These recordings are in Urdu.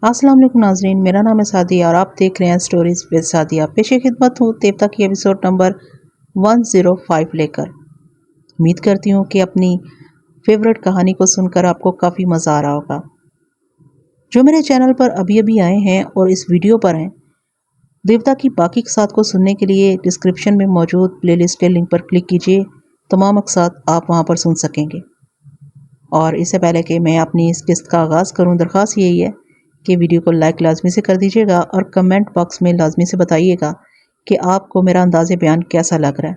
السلام علیکم ناظرین، میرا نام ہے سعدیہ اور آپ دیکھ رہے ہیں سٹوریز ود سعدیہ۔ پیش خدمت ہوں دیوتا کی ایپیسوڈ نمبر 105 لے کر۔ امید کرتی ہوں کہ اپنی فیورٹ کہانی کو سن کر آپ کو کافی مزہ آ رہا ہوگا۔ جو میرے چینل پر ابھی آئے ہیں اور اس ویڈیو پر ہیں، دیوتا کی باقی اقساط کو سننے کے لیے ڈسکرپشن میں موجود پلے لسٹ کے لنک پر کلک کیجیے۔ تمام اقساط آپ وہاں پر سن سکیں گے۔ اور اس سے پہلے کہ میں اپنی اس قسط کا آغاز کروں، درخواست یہی ہے کہ ویڈیو کو لائک لازمی سے کر دیجیے گا اور کمنٹ باکس میں لازمی سے بتائیے گا کہ آپ کو میرا انداز بیان کیسا لگ رہا ہے۔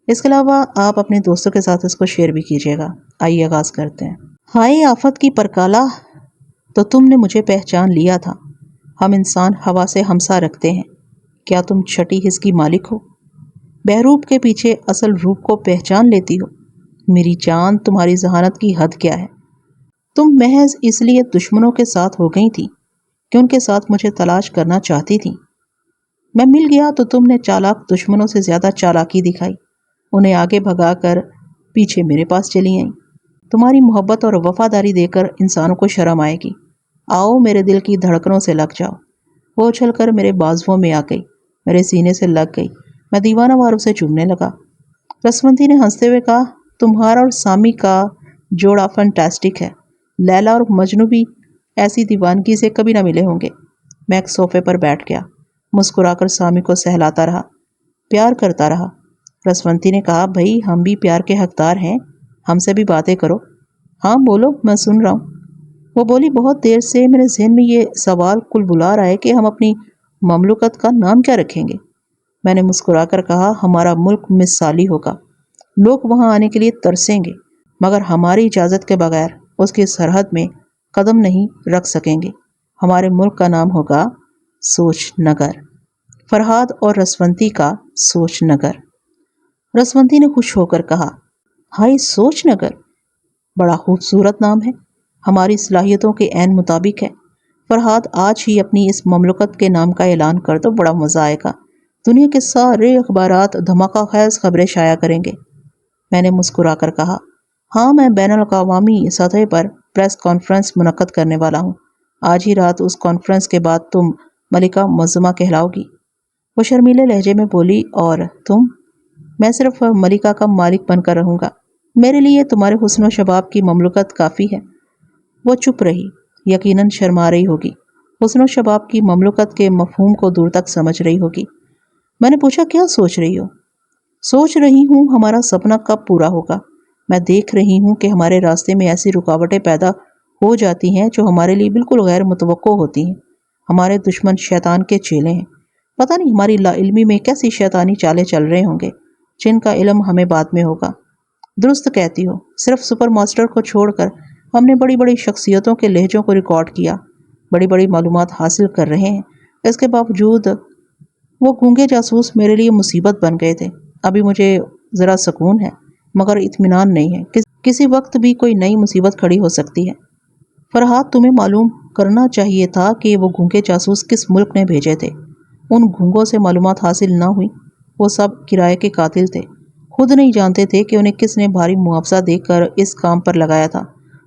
اس کے علاوہ آپ اپنے دوستوں کے ساتھ اس کو شیئر بھی کیجیے گا۔ آئیے آغاز کرتے ہیں۔ ہائے آفت کی پرکالہ، تو تم نے مجھے پہچان لیا تھا۔ ہم انسان ہوا سے ہمسا رکھتے ہیں، کیا تم چھٹی حس کی مالک ہو؟ بہروپ کے پیچھے اصل روپ کو پہچان لیتی ہو؟ میری جان، تمہاری ذہانت کی حد کیا ہے؟ تم محض اس لیے دشمنوں کے ساتھ ہو گئی تھی کہ ان کے ساتھ مجھے تلاش کرنا چاہتی تھی۔ میں مل گیا تو تم نے چالاک دشمنوں سے زیادہ چالاکی دکھائی، انہیں آگے بھگا کر پیچھے میرے پاس چلی آئیں۔ تمہاری محبت اور وفاداری دے کر انسانوں کو شرم آئے گی۔ آؤ، میرے دل کی دھڑکنوں سے لگ جاؤ۔ وہ اچھل کر میرے بازوؤں میں آ گئی، میرے سینے سے لگ گئی۔ میں دیوانہ وار اسے چومنے لگا۔ رسونتی نے ہنستے ہوئے کہا، تمہارا اور سامی کا جوڑا فنٹاسٹک ہے۔ لیلا اور مجنوں بھی ایسی دیوانگی سے کبھی نہ ملے ہوں گے۔ میں ایک صوفے پر بیٹھ گیا، مسکرا کر سامی کو سہلاتا رہا، پیار کرتا رہا۔ رسونتی نے کہا، بھئی ہم بھی پیار کے حقدار ہیں، ہم سے بھی باتیں کرو۔ ہاں بولو، میں سن رہا ہوں۔ وہ بولی، بہت دیر سے میرے ذہن میں یہ سوال کل بلا رہا ہے کہ ہم اپنی مملکت کا نام کیا رکھیں گے۔ میں نے مسکرا کر کہا، ہمارا ملک مثالی ہوگا، لوگ وہاں آنے کے لیے ترسیں گے، مگر ہماری اجازت کے بغیر اس کی سرحد میں قدم نہیں رکھ سکیں گے۔ ہمارے ملک کا نام ہوگا سوچ نگر۔ فرہاد اور رسونتی کا سوچ نگر۔ رسونتی نے خوش ہو کر کہا، ہائے سوچ نگر، بڑا خوبصورت نام ہے، ہماری صلاحیتوں کے عین مطابق ہے۔ فرہاد، آج ہی اپنی اس مملکت کے نام کا اعلان کر دو، بڑا مزہ آئے گا۔ دنیا کے سارے اخبارات دھماکہ خیز خبریں شائع کریں گے۔ میں نے مسکرا کر کہا، ہاں، میں بین الاقوامی سطح پر پریس کانفرنس منعقد کرنے والا ہوں۔ آج ہی رات اس کانفرنس کے بعد تم ملکہ معظمہ کہلاؤ گی۔ وہ شرمیلے لہجے میں بولی، اور تم؟ میں صرف ملکہ کا مالک بن کر رہوں گا، میرے لیے تمہارے حسن و شباب کی مملکت کافی ہے۔ وہ چپ رہی، یقیناً شرما رہی ہوگی، حسن و شباب کی مملکت کے مفہوم کو دور تک سمجھ رہی ہوگی۔ میں نے پوچھا، کیا سوچ رہی ہو؟ سوچ رہی ہوں ہمارا سپنا کب پورا ہوگا۔ میں دیکھ رہی ہوں کہ ہمارے راستے میں ایسی رکاوٹیں پیدا ہو جاتی ہیں جو ہمارے لیے بالکل غیر متوقع ہوتی ہیں۔ ہمارے دشمن شیطان کے چیلے ہیں۔ پتہ نہیں ہماری لا علمی میں کیسی شیطانی چالیں چل رہے ہوں گے جن کا علم ہمیں بعد میں ہوگا۔ درست کہتی ہو، صرف سپر ماسٹر کو چھوڑ کر ہم نے بڑی بڑی شخصیتوں کے لہجوں کو ریکارڈ کیا، بڑی بڑی معلومات حاصل کر رہے ہیں۔ اس کے باوجود وہ گونگے جاسوس میرے لیے مصیبت بن گئے تھے۔ ابھی مجھے ذرا سکون ہے، مگر اطمینان نہیں ہے، کسی وقت بھی کوئی نئی مصیبت کھڑی ہو سکتی ہے۔ فرہاد، تمہیں معلوم کرنا چاہیے تھا کہ وہ گونگے جاسوس کس ملک نے بھیجے تھے۔ ان گونگوں سے معلومات حاصل نہ ہوئی، وہ سب کرائے کے قاتل تھے، خود نہیں جانتے تھے کہ انہیں کس نے بھاری معاوضہ دے کر اس کام پر لگایا تھا۔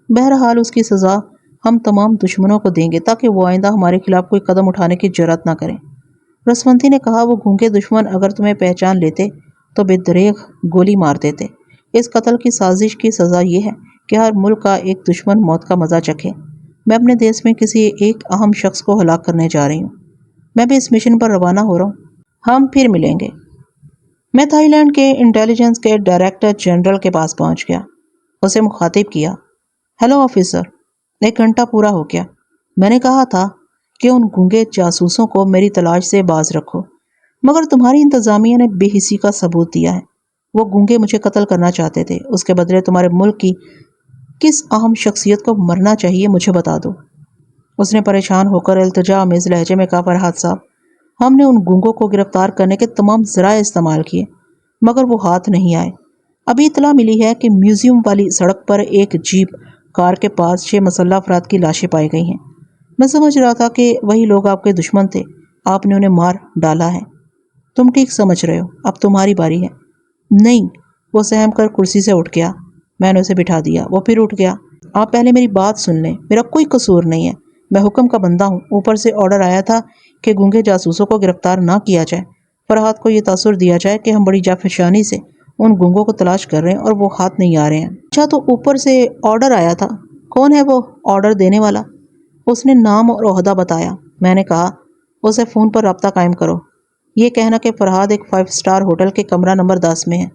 بہرحال اس کی سزا ہم تمام دشمنوں کو دیں گے تاکہ وہ آئندہ ہمارے خلاف کوئی قدم اٹھانے کی جرات نہ کریں۔ رسونتی نے کہا، وہ گونگے دشمن اگر تمہیں پہچان لیتے تو بے دریغ گولی مار دیتے۔ اس قتل کی سازش کی سزا یہ ہے کہ ہر ملک کا ایک دشمن موت کا مزہ چکھے۔ میں اپنے دیش میں کسی ایک اہم شخص کو ہلاک کرنے جا رہی ہوں۔ میں بھی اس مشن پر روانہ ہو رہا ہوں۔ ہم پھر ملیں گے۔ میں تھائی لینڈ کے انٹیلیجنس کے ڈائریکٹر جنرل کے پاس پہنچ گیا، اسے مخاطب کیا، ہیلو آفیسر، 1 گھنٹہ پورا ہو گیا۔ میں نے کہا تھا کہ ان گونگے جاسوسوں کو میری تلاش سے باز رکھو، مگر تمہاری انتظامیہ نے بے حسی کا ثبوت دیا ہے۔ وہ گونگے مجھے قتل کرنا چاہتے تھے، اس کے بدلے تمہارے ملک کی کس اہم شخصیت کو مرنا چاہیے مجھے بتا دو۔ اس نے پریشان ہو کر التجا آمیز لہجے میں کہا، فرہاد صاحب، ہم نے ان گونگوں کو گرفتار کرنے کے تمام ذرائع استعمال کیے، مگر وہ ہاتھ نہیں آئے۔ ابھی اطلاع ملی ہے کہ میوزیم والی سڑک پر ایک جیپ کار کے پاس 6 مسلح افراد کی لاشیں پائی گئی ہیں۔ میں سمجھ رہا تھا کہ وہی لوگ آپ کے دشمن تھے، آپ نے انہیں مار ڈالا ہے۔ تم ٹھیک سمجھ رہے ہو، اب تمہاری باری ہے۔ نہیں، وہ سہم کر کرسی سے اٹھ گیا۔ میں نے اسے بٹھا دیا، وہ پھر اٹھ گیا۔ آپ پہلے میری بات سن لیں، میرا کوئی قصور نہیں ہے، میں حکم کا بندہ ہوں. اوپر سے آرڈر آیا تھا کہ گونگے جاسوسوں کو گرفتار نہ کیا جائے. فرحاد کو یہ تاثر دیا جائے کہ ہم بڑی جافشانی سے ان گونگوں کو تلاش کر رہے ہیں اور وہ ہاتھ نہیں آ رہے ہیں. اچھا تو اوپر سے آرڈر آیا تھا. کون ہے وہ آرڈر دینے والا؟ اس نے نام اور عہدہ بتایا. میں نے کہا اسے فون پر رابطہ قائم کرو. یہ کہنا کہ فرحاد ایک 5 اسٹار ہوٹل کے کمرہ نمبر 10 میں ہے.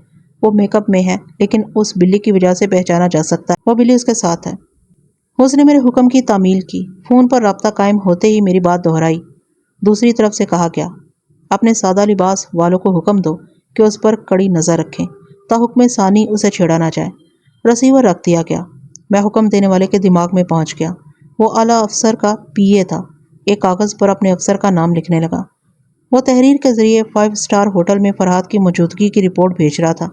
وہ میک اپ میں ہے لیکن اس بلی کی وجہ سے پہچانا جا سکتا ہے. وہ بلی اس کے ساتھ ہے. اس نے میرے حکم کی تعمیل کی. فون پر رابطہ قائم ہوتے ہی میری بات دہرائی. دوسری طرف سے کہا گیا اپنے سادہ لباس والوں کو حکم دو کہ اس پر کڑی نظر رکھیں تا حکم ثانی اسے چھیڑا نہ جائے. رسیور رکھ دیا گیا. میں حکم دینے والے کے دماغ میں پہنچ گیا. وہ اعلیٰ افسر کا پی اے تھا. ایک کاغذ پر اپنے افسر کا نام لکھنے لگا. وہ تحریر کے ذریعے 5 اسٹار ہوٹل میں فرحاد کی موجودگی کی رپورٹ بھیج رہا تھا.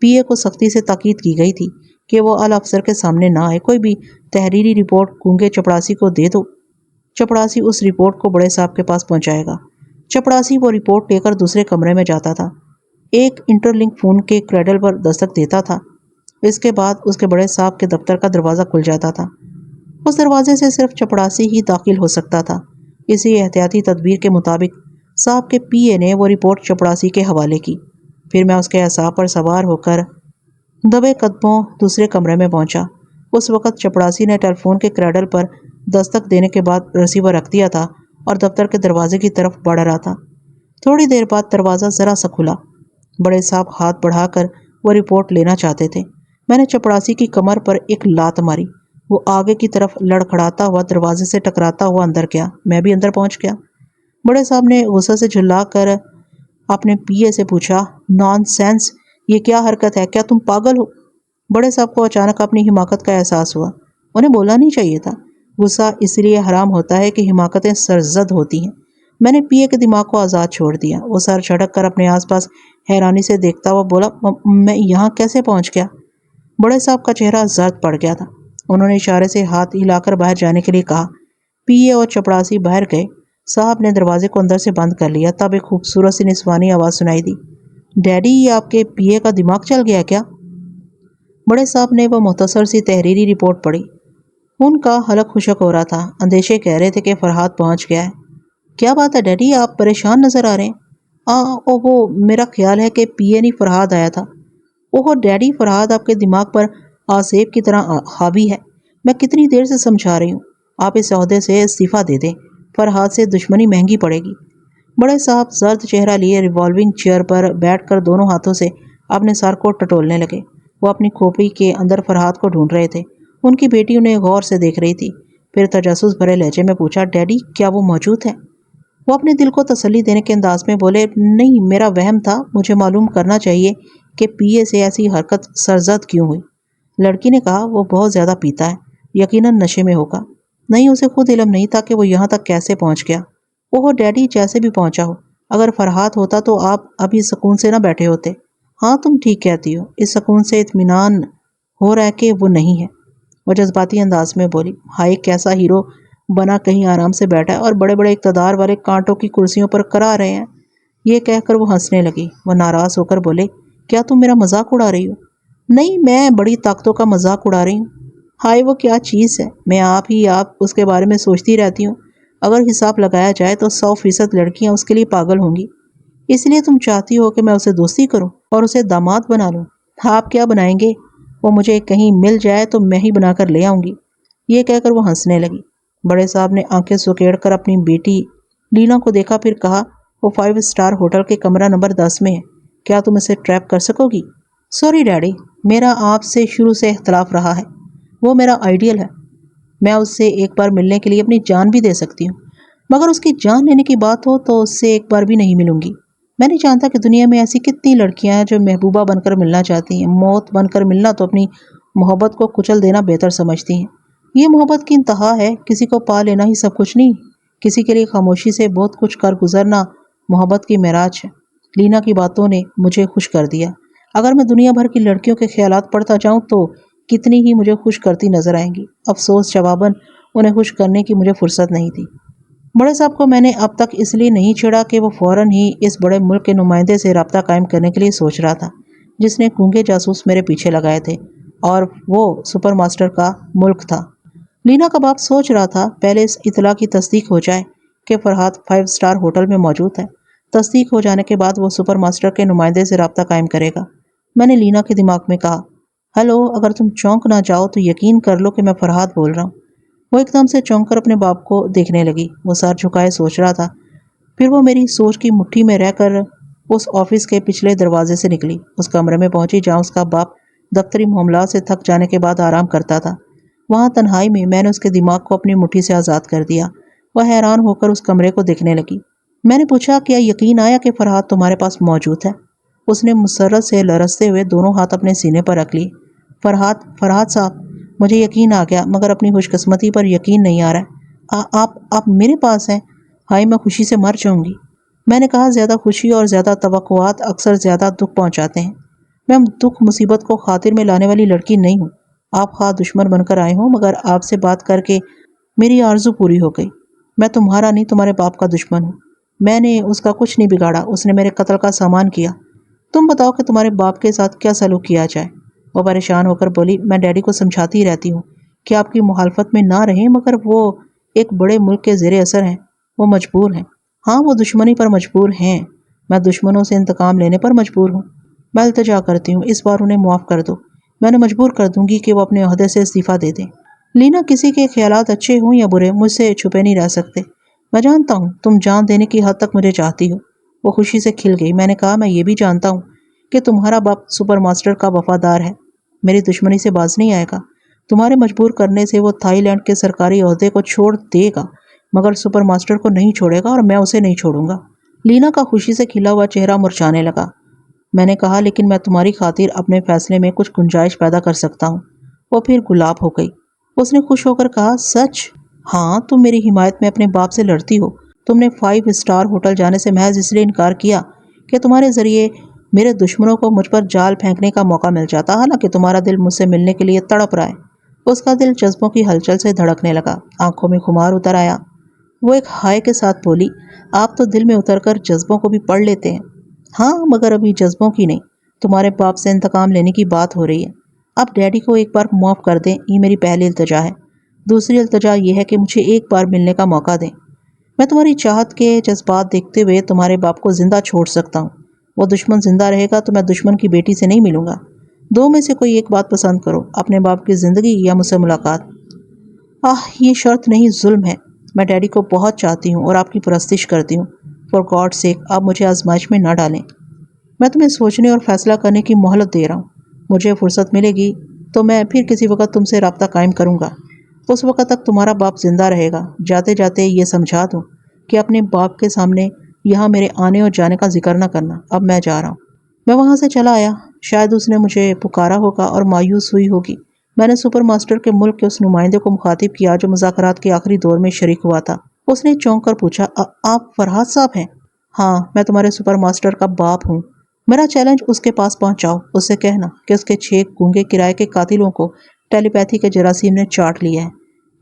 پی اے کو سختی سے تاکید کی گئی تھی کہ وہ اعلیٰ افسر کے سامنے نہ آئے. کوئی بھی تحریری رپورٹ گونگے چپڑاسی کو دے دو. چپڑاسی اس رپورٹ کو بڑے صاحب کے پاس پہنچائے گا. چپڑاسی وہ رپورٹ لے کر دوسرے کمرے میں جاتا تھا. ایک انٹر لنک فون کے کریڈل پر دستک دیتا تھا. اس کے بعد اس کے بڑے صاحب کے دفتر کا دروازہ کھل جاتا تھا. اس دروازے سے صرف چپڑاسی ہی داخل ہو سکتا تھا. اسی احتیاطی تدبیر کے مطابق صاحب کے پی اے نے وہ رپورٹ چپڑاسی کے حوالے کی. پھر میں اس کے اعصاب پر سوار ہو کر دبے قدموں دوسرے کمرے میں پہنچا. اس وقت چپڑاسی نے ٹیلی فون کے کریڈل پر دستک دینے کے بعد ریسیور رکھ دیا تھا اور دفتر کے دروازے کی طرف بڑھ رہا تھا. تھوڑی دیر بعد دروازہ ذرا سا کھلا. بڑے صاحب ہاتھ بڑھا کر وہ رپورٹ لینا چاہتے تھے. میں نے چپڑاسی کی کمر پر ایک لات ماری. وہ آگے کی طرف لڑکھڑاتا ہوا دروازے سے ٹکراتا ہوا اندر گیا. میں بھی اندر پہنچ گیا. بڑے صاحب نے غصے سے جھلا کر اپنے پی اے سے پوچھا نان سینس یہ کیا حرکت ہے؟ کیا تم پاگل ہو؟ بڑے صاحب کو اچانک اپنی حماقت کا احساس ہوا. انہیں بولنا نہیں چاہیے تھا. غصہ اس لیے حرام ہوتا ہے کہ حماقتیں سرزد ہوتی ہیں. میں نے پی اے کے دماغ کو آزاد چھوڑ دیا. وہ سر جھٹک کر اپنے آس پاس حیرانی سے دیکھتا ہوا بولا میں یہاں کیسے پہنچ گیا؟ بڑے صاحب کا چہرہ زرد پڑ گیا تھا. انہوں نے اشارے سے ہاتھ ہلا کر باہر جانے کے لیے کہا. پی اے اور چپڑاسی باہر گئے. صاحب نے دروازے کو اندر سے بند کر لیا. تب ایک خوبصورت سی نسوانی آواز سنائی دی. ڈیڈی یہ آپ کے پی اے کا دماغ چل گیا کیا؟ بڑے صاحب نے وہ مختصر سی تحریری رپورٹ پڑھی. ان کا حلق خشک ہو رہا تھا. اندیشے کہہ رہے تھے کہ فرحاد پہنچ گیا ہے. کیا بات ہے ڈیڈی آپ پریشان نظر آ رہے ہیں؟ وہ میرا خیال ہے کہ پی اے نہیں فرحاد آیا تھا. اوہ ڈیڈی فرحاد آپ کے دماغ پر آسیب کی طرح حاوی ہے. میں کتنی دیر سے سمجھا رہی ہوں. آپ اس عہدے سے استعفیٰ دے دیں. فرحاد سے دشمنی مہنگی پڑے گی. بڑے صاحب زرد چہرہ لیے ریوالونگ چیئر پر بیٹھ کر دونوں ہاتھوں سے اپنے سر کو ٹٹولنے لگے. وہ اپنی کھوپڑی کے اندر فرحاد کو ڈھونڈ رہے تھے. ان کی بیٹی انہیں غور سے دیکھ رہی تھی. پھر تجسس بھرے لہجے میں پوچھا ڈیڈی کیا وہ موجود ہے؟ وہ اپنے دل کو تسلی دینے کے انداز میں بولے نہیں میرا وہم تھا. مجھے معلوم کرنا چاہیے کہ پی اے سے ایسی حرکت سرزد کیوں ہوئی. لڑکی نے کہا وہ بہت زیادہ پیتا ہے. یقیناً نشے میں ہوگا. نہیں اسے خود علم نہیں تھا کہ وہ یہاں تک کیسے پہنچ گیا. اوہ ڈیڈی جیسے بھی پہنچا ہو اگر فرحاد ہوتا تو آپ ابھی سکون سے نہ بیٹھے ہوتے. ہاں تم ٹھیک کہتی ہو. اس سکون سے اطمینان ہو رہا ہے کہ وہ نہیں ہے. وہ جذباتی انداز میں بولی. ہائے کیسا ہیرو بنا کہیں آرام سے بیٹھا ہے اور بڑے بڑے اقتدار والے کانٹوں کی کرسیوں پر کرا رہے ہیں. یہ کہہ کر وہ ہنسنے لگی. وہ ناراض ہو کر بولے کیا تم میرا مذاق اڑا رہی ہو؟ نہیں میں بڑی طاقتوں کا مذاق اڑا رہی ہوں. ہائے وہ کیا چیز ہے. میں آپ اس کے بارے میں سوچتی رہتی ہوں. اگر حساب لگایا جائے تو 100% لڑکیاں اس کے لیے پاگل ہوں گی. اس لیے تم چاہتی ہو کہ میں اسے دوستی کروں اور اسے داماد بنا لوں. آپ کیا بنائیں گے؟ وہ مجھے کہیں مل جائے تو میں ہی بنا کر لے آؤں گی. یہ کہہ کر وہ ہنسنے لگی. بڑے صاحب نے آنکھیں سکیڑ کر اپنی بیٹی لینا کو دیکھا. پھر کہا وہ 5 اسٹار ہوٹل کے کمرہ نمبر 10 میں ہے. کیا تم اسے ٹریپ کر سکو گی؟ سوری ڈیڈی میرا آپ سے شروع سے اختلاف رہا ہے. وہ میرا آئیڈیل ہے. میں اس سے ایک بار ملنے کے لیے اپنی جان بھی دے سکتی ہوں. مگر اس کی جان لینے کی بات ہو تو اس سے ایک بار بھی نہیں ملوں گی. میں نہیں جانتا کہ دنیا میں ایسی کتنی لڑکیاں ہیں جو محبوبہ بن کر ملنا چاہتی ہیں. موت بن کر ملنا تو اپنی محبت کو کچل دینا بہتر سمجھتی ہیں. یہ محبت کی انتہا ہے. کسی کو پا لینا ہی سب کچھ نہیں. کسی کے لیے خاموشی سے بہت کچھ کر گزرنا محبت کی معراج ہے. لینا کی باتوں نے مجھے خوش کر دیا. اگر میں دنیا بھر کی لڑکیوں کے خیالات پڑھتا جاؤں تو کتنی ہی مجھے خوش کرتی نظر آئیں گی. افسوس جواباً انہیں خوش کرنے کی مجھے فرصت نہیں تھی. بڑے صاحب کو میں نے اب تک اس لیے نہیں چھیڑا کہ وہ فوراً ہی اس بڑے ملک کے نمائندے سے رابطہ قائم کرنے کے لیے سوچ رہا تھا جس نے گونگے جاسوس میرے پیچھے لگائے تھے اور وہ سپر ماسٹر کا ملک تھا. لینا کا باپ سوچ رہا تھا پہلے اس اطلاع کی تصدیق ہو جائے کہ فرحات 5 اسٹار ہوٹل میں موجود ہے۔ تصدیق ہو جانے کے بعد وہ سپر ماسٹر کے نمائندے سے رابطہ قائم کرے گا۔ میں نے لینا کے دماغ میں کہا، ہیلو، اگر تم چونک نہ جاؤ تو یقین کر لو کہ میں فرحات بول رہا ہوں۔ وہ ایک دم سے چونک کر اپنے باپ کو دیکھنے لگی۔ وہ سر جھکائے سوچ رہا تھا۔ پھر وہ میری سوچ کی مٹھی میں رہ کر اس آفس کے پچھلے دروازے سے نکلی، اس کمرے میں پہنچی جہاں اس کا باپ دفتری معاملات سے تھک جانے کے بعد آرام کرتا تھا۔ وہاں تنہائی میں نے اس کے دماغ کو اپنی مٹھی سے آزاد کر دیا۔ وہ حیران ہو کر اس کمرے کو دیکھنے لگی۔ میں نے پوچھا، کیا یقین آیا کہ فرحات تمہارے پاس موجود ہے؟ اس نے مسرت سے لرزتے ہوئے دونوں ہاتھ اپنے سینے پر رکھ لیے۔ فرحات صاحب، مجھے یقین آ گیا، مگر اپنی خوش قسمتی پر یقین نہیں آ رہا ہے۔ آپ میرے پاس ہیں؟ ہائے، میں خوشی سے مر جاؤں گی۔ میں نے کہا، زیادہ خوشی اور زیادہ توقعات اکثر زیادہ دکھ پہنچاتے ہیں۔ میں دکھ مصیبت کو خاطر میں لانے والی لڑکی نہیں ہوں۔ آپ خواہ دشمن بن کر آئے ہوں، مگر آپ سے بات کر کے میری آرزو پوری ہو گئی۔ میں تمہارا نہیں، تمہارے باپ کا دشمن ہوں۔ میں نے اس کا کچھ نہیں بگاڑا، اس نے میرے قتل کا سامان کیا۔ تم بتاؤ کہ تمہارے باپ کے ساتھ کیا سلوک کیا جائے؟ وہ پریشان ہو کر بولی، میں ڈیڈی کو سمجھاتی رہتی ہوں کہ آپ کی مخالفت میں نہ رہیں، مگر وہ ایک بڑے ملک کے زیر اثر ہیں، وہ مجبور ہیں۔ ہاں، وہ دشمنی پر مجبور ہیں، میں دشمنوں سے انتقام لینے پر مجبور ہوں۔ میں التجا کرتی ہوں، اس بار انہیں معاف کر دو۔ میں انہیں مجبور کر دوں گی کہ وہ اپنے عہدے سے استعفیٰ دے دیں۔ لینا، کسی کے خیالات اچھے ہوں یا برے، مجھ سے چھپے نہیں رہ سکتے۔ میں جانتا ہوں تم جان دینے کی حد تک مجھے چاہتی ہو۔ وہ خوشی سے کھل گئی۔ میں نے کہا، میں یہ بھی جانتا ہوں کہ تمہارا باپ سپر ماسٹر کا وفادار ہے، میری دشمنی سے باز نہیں آئے گا۔ تمہارے مجبور کرنے سے وہ تھائی لینڈ کے سرکاری عہدے کو چھوڑ دے گا، مگر سپر ماسٹر کو نہیں چھوڑے گا، اور میں اسے نہیں چھوڑوں گا۔ لینا کا خوشی سے کھلا ہوا چہرہ مرجھانے لگا۔ میں نے کہا، لیکن میں تمہاری خاطر اپنے فیصلے میں کچھ گنجائش پیدا کر سکتا ہوں۔ وہ پھر گلاب ہو گئی۔ اس نے خوش ہو کر کہا، سچ؟ ہاں، تم میری حمایت میں اپنے باپ سے لڑتی ہو۔ تم نے 5 اسٹار ہوٹل جانے سے محض اس لیے انکار کیا کہ تمہارے ذریعے میرے دشمنوں کو مجھ پر جال پھینکنے کا موقع مل جاتا، حالانکہ تمہارا دل مجھ سے ملنے کے لیے تڑپ رہا ہے۔ اس کا دل جذبوں کی ہلچل سے دھڑکنے لگا، آنکھوں میں خمار اتر آیا۔ وہ ایک ہائے کے ساتھ بولی، آپ تو دل میں اتر کر جذبوں کو بھی پڑھ لیتے ہیں۔ ہاں، مگر ابھی جذبوں کی نہیں، تمہارے باپ سے انتقام لینے کی بات ہو رہی ہے۔ آپ ڈیڈی کو ایک بار معاف کر دیں، یہ میری پہلی التجا ہے۔ دوسری التجا یہ ہے کہ مجھے ایک بار ملنے کا موقع دیں۔ میں تمہاری چاہت کے جذبات دیکھتے ہوئے تمہارے باپ کو زندہ چھوڑ سکتا ہوں۔ وہ دشمن زندہ رہے گا تو میں دشمن کی بیٹی سے نہیں ملوں گا۔ دو میں سے کوئی ایک بات پسند کرو، اپنے باپ کی زندگی یا مجھ سے ملاقات۔ یہ شرط نہیں، ظلم ہے۔ میں ڈیڈی کو بہت چاہتی ہوں اور آپ کی پرستش کرتی ہوں۔ فار گاڈ سیک، آپ مجھے آزمائش میں نہ ڈالیں۔ میں تمہیں سوچنے اور فیصلہ کرنے کی مہلت دے رہا ہوں۔ مجھے فرصت ملے گی تو میں پھر کسی وقت تم سے رابطہ قائم کروں گا۔ اس وقت تک تمہارا باپ زندہ رہے گا۔ جاتے جاتے یہ سمجھا دوں کہ اپنے باپ کے سامنے یہاں میرے آنے اور جانے کا ذکر نہ کرنا۔ اب میں جا رہا ہوں۔ میں وہاں سے چلا آیا۔ شاید اس نے مجھے پکارا ہوگا اور مایوس ہوئی ہوگی۔ میں نے سپر ماسٹر کے ملک کے اس نمائندے کو مخاطب کیا جو مذاکرات کے آخری دور میں شریک ہوا تھا۔ اس نے چونک کر پوچھا، آپ فرحات صاحب ہیں؟ ہاں، میں تمہارے سپر ماسٹر کا باپ ہوں۔ میرا چیلنج اس کے پاس پہنچاؤ، اس سے کہنا کہ اس کے 6 گونگے کرائے کے قاتلوں کو ٹیلی پیتھی کے جراثیم نے چاٹ لیا ہے۔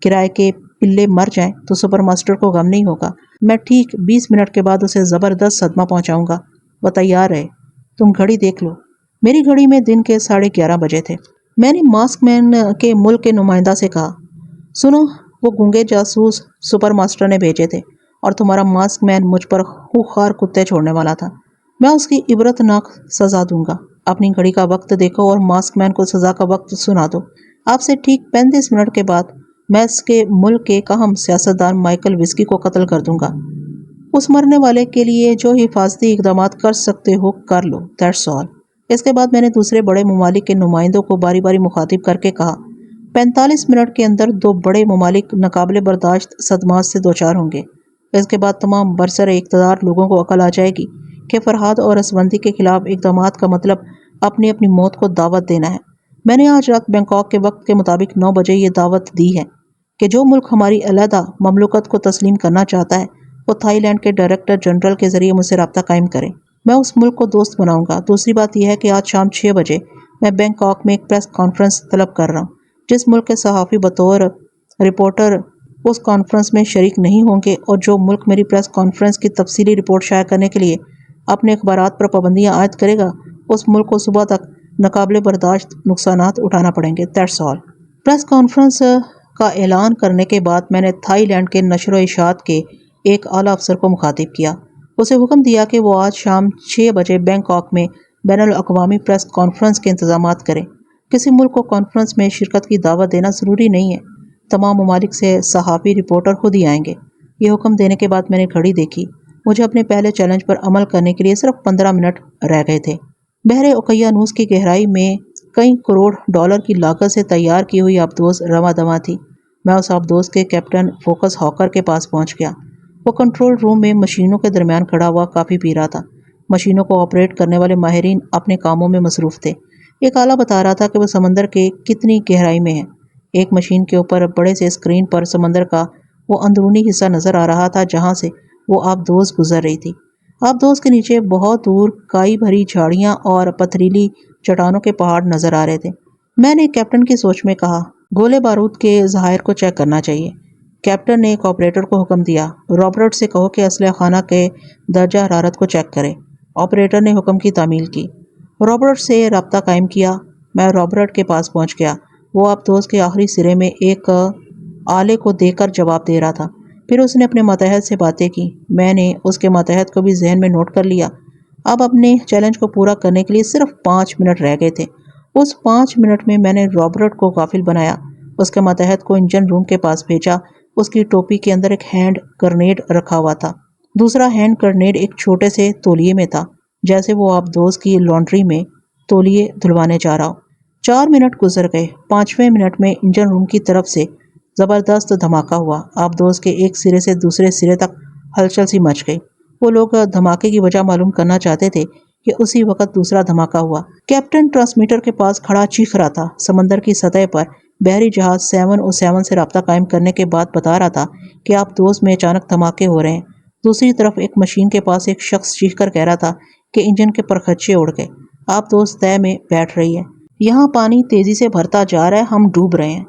کرائے کے پلے مر جائیں تو سپر ماسٹر کو غم نہیں ہوگا۔ میں ٹھیک 20 منٹ کے بعد اسے زبردست صدمہ پہنچاؤں گا۔ وہ تیار رہے۔ تم گھڑی دیکھ لو۔ میری گھڑی میں دن کے 11:30 بجے تھے۔ میں نے ماسک مین کے ملک کے نمائندہ سے کہا، سنو، وہ گونگے جاسوس سپر ماسٹر نے بھیجے تھے اور تمہارا ماسک مین مجھ پر خوخار کتے چھوڑنے والا تھا۔ میں اس کی عبرت ناک سزا دوں گا۔ اپنی گھڑی کا وقت دیکھو اور ماسک مین کو سزا کا وقت سنا دو۔ آپ سے ٹھیک 35 منٹ کے بعد میں اس کے ملک کے اہم سیاستدان مائیکل وسکی کو قتل کر دوں گا۔ اس مرنے والے کے لیے جو حفاظتی اقدامات کر سکتے ہو کر لو، دیٹس آل۔ اس کے بعد میں نے دوسرے بڑے ممالک کے نمائندوں کو باری باری مخاطب کر کے کہا، 45 منٹ کے اندر 2 بڑے ممالک ناقابل برداشت صدمات سے دوچار ہوں گے۔ اس کے بعد تمام برسر اقتدار لوگوں کو عقل آ جائے گی کہ فرحات اور اسوندی کے خلاف اقدامات کا مطلب اپنی اپنی موت کو دعوت دینا ہے۔ میں نے آج رات بینکاک کے وقت کے مطابق 9 بجے یہ دعوت دی ہے کہ جو ملک ہماری علیحدہ مملکت کو تسلیم کرنا چاہتا ہے وہ تھائی لینڈ کے ڈائریکٹر جنرل کے ذریعے مجھ سے رابطہ قائم کرے۔ میں اس ملک کو دوست بناؤں گا۔ دوسری بات یہ ہے کہ آج شام 6 بجے میں بینکاک میں ایک پریس کانفرنس طلب کر رہا ہوں۔ جس ملک کے صحافی بطور رپورٹر اس کانفرنس میں شریک نہیں ہوں گے اور جو ملک میری پریس کانفرنس کی تفصیلی رپورٹ شائع کرنے کے لیے اپنے اخبارات پر پابندیاں عائد کرے گا، اس ملک کو صبح تک ناقابل برداشت نقصانات اٹھانا پڑیں گے۔ That's all. پریس کانفرنس کا اعلان کرنے کے بعد میں نے تھائی لینڈ کے نشر و اشاعت کے ایک اعلیٰ افسر کو مخاطب کیا۔ اسے حکم دیا کہ وہ آج شام 6 بجے بینکاک میں بین الاقوامی پریس کانفرنس کے انتظامات کریں۔ کسی ملک کو کانفرنس میں شرکت کی دعوت دینا ضروری نہیں ہے، تمام ممالک سے صحافی رپورٹر خود ہی آئیں گے۔ یہ حکم دینے کے بعد میں نے گھڑی دیکھی، مجھے اپنے پہلے چیلنج پر عمل کرنے کے لیے صرف 15 منٹ رہ گئے تھے۔ بحر اوقیانوس کی گہرائی میں کئی کروڑ ڈالر کی لاگت سے تیار کی ہوئی آبدوز رواں دواں تھی۔ میں اس آبدوز کے کیپٹن فوکس ہاکر کے پاس پہنچ گیا۔ وہ کنٹرول روم میں مشینوں کے درمیان کھڑا ہوا کافی پی رہا تھا۔ مشینوں کو آپریٹ کرنے والے ماہرین اپنے کاموں میں مصروف تھے۔ ایک آلہ بتا رہا تھا کہ وہ سمندر کے کتنی گہرائی میں ہے۔ ایک مشین کے اوپر بڑے سے اسکرین پر سمندر کا وہ اندرونی حصہ نظر آ رہا تھا جہاں سے وہ آبدوز گزر رہی تھی۔ آبدوز کے نیچے بہت دور کائی بھری جھاڑیاں اور پتھریلی چٹانوں کے پہاڑ نظر آ رہے تھے۔ میں نے کیپٹن کی سوچ میں کہا، گولے بارود کے ذخائر کو چیک کرنا چاہیے۔ کیپٹن نے ایک آپریٹر کو حکم دیا، رابرٹ سے کہو کہ اسلحہ خانہ کے درجہ حرارت کو چیک کرے۔ آپریٹر نے حکم کی تعمیل کی۔ رابرٹ سے رابطہ قائم کیا۔ میں رابرٹ کے پاس پہنچ گیا۔ وہ آبدوز کے آخری سرے میں ایک آلے کو دیکھ کر جواب دے رہا تھا۔ پھر اس نے اپنے ماتحت سے باتیں کی۔ میں نے اس کے ماتحت کو بھی ذہن میں نوٹ کر لیا۔ اب اپنے چیلنج کو پورا کرنے کے لیے صرف 5 منٹ رہ گئے تھے۔ اس 5 منٹ میں میں نے رابرٹ کو غافل بنایا، اس کے ماتحت کو انجن روم کے پاس بھیجا۔ اس کی ٹوپی کے اندر ایک ہینڈ گرنیڈ رکھا ہوا تھا۔ دوسرا ہینڈ گرنیڈ ایک چھوٹے سے تولیے میں تھا، جیسے وہ آبدوز کی لانڈری میں تولیے دھلوانے جا رہا ہو۔ 4 منٹ گزر گئے۔ 5ویں منٹ میں انجن روم کی طرف سے زبردست دھماکہ ہوا۔ آبدوز کے ایک سرے سے دوسرے سرے تک ہلچل سی مچ گئی۔ وہ لوگ دھماکے کی وجہ معلوم کرنا چاہتے تھے کہ اسی وقت دوسرا دھماکہ ہوا۔ کیپٹن ٹرانسمیٹر کے پاس کھڑا چیخ رہا تھا۔ سمندر کی سطح پر بحری جہاز 707 سے رابطہ قائم کرنے کے بعد بتا رہا تھا کہ آبدوز میں اچانک دھماکے ہو رہے ہیں۔ دوسری طرف ایک مشین کے پاس ایک شخص چیخ کر کہہ رہا تھا کہ انجن کے پرخچے اڑ گئے، آبدوز طے میں بیٹھ رہی ہے، یہاں پانی تیزی سے بھرتا جا رہا ہے، ہم ڈوب رہے ہیں۔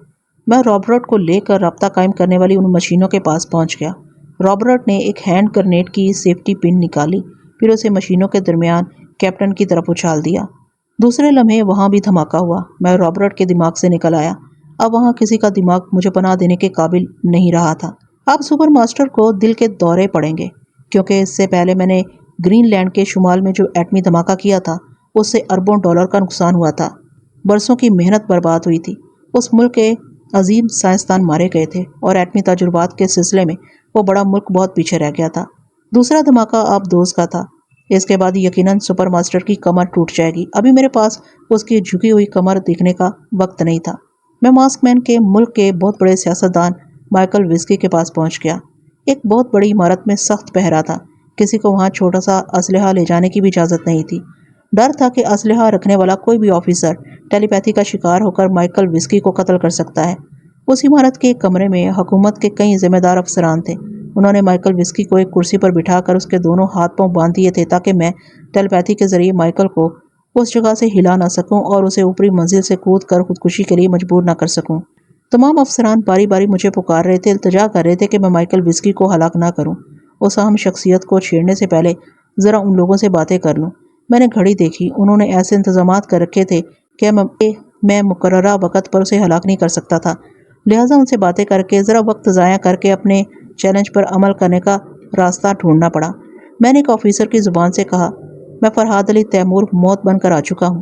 میں رابرٹ کو لے کر رابطہ قائم کرنے والی ان مشینوں کے پاس پہنچ گیا۔ رابرٹ نے ایک ہینڈ گرنیڈ کی سیفٹی پن نکالی، پھر اسے مشینوں کے درمیان کیپٹن کی طرف اچھال دیا۔ دوسرے لمحے وہاں بھی دھماکہ ہوا۔ میں رابرٹ کے دماغ سے نکل آیا۔ اب وہاں کسی کا دماغ مجھے پناہ دینے کے قابل نہیں رہا تھا۔ اب سپر ماسٹر کو دل کے دورے پڑیں گے، کیونکہ اس سے پہلے میں نے گرین لینڈ کے شمال میں جو ایٹمی دھماکہ کیا تھا اس سے اربوں ڈالر کا نقصان ہوا تھا۔ برسوں کی محنت برباد ہوئی تھی۔ اس ملک کے عظیم سائنسدان مارے گئے تھے اور ایٹمی تجربات کے سلسلے میں وہ بڑا ملک بہت پیچھے رہ گیا تھا۔ دوسرا دھماکہ آبدوز کا تھا۔ اس کے بعد یقیناً سپر ماسٹر کی کمر ٹوٹ جائے گی۔ ابھی میرے پاس اس کی جھکی ہوئی کمر دیکھنے کا وقت نہیں تھا۔ میں ماسک مین کے ملک کے بہت بڑے سیاستدان مائیکل وسکی کے پاس پہنچ گیا۔ ایک بہت بڑی عمارت میں سخت پہرا تھا۔ کسی کو وہاں چھوٹا سا اسلحہ لے جانے کی بھی اجازت نہیں تھی۔ ڈر تھا کہ اسلحہ رکھنے والا کوئی بھی آفیسر ٹیلی پیتھی کا شکار ہو کر مائیکل وسکی کو قتل کر سکتا ہے۔ اس عمارت کے ایک کمرے میں حکومت کے کئی ذمہ دار افسران تھے۔ انہوں نے مائیکل وسکی کو ایک کرسی پر بٹھا کر اس کے دونوں ہاتھ پاؤں باندھ دیے تھے تاکہ میں ٹیلی پیتھی کے ذریعے مائیکل کو اس جگہ سے ہلا نہ سکوں اور اسے اوپری منزل سے کود کر خودکشی کے لیے مجبور نہ کر سکوں۔ تمام افسران باری باری مجھے پکار رہے تھے، التجا کر رہے تھے کہ میں مائیکل وسکی کو ہلاک نہ کروں۔ اس اہم شخصیت کو چھیڑنے سے پہلے ذرا ان لوگوں سے باتیں کر لوں۔ میں نے گھڑی دیکھی۔ انہوں نے ایسے انتظامات کر رکھے تھے کہ میں مقررہ وقت پر اسے ہلاک نہیں کر سکتا تھا، لہٰذا ان سے باتیں کر کے ذرا وقت ضائع کر کے اپنے چیلنج پر عمل کرنے کا راستہ ڈھونڈنا پڑا۔ میں نے ایک آفیسر کی زبان سے کہا، میں فرحاد علی تیمور موت بن کر آ چکا ہوں۔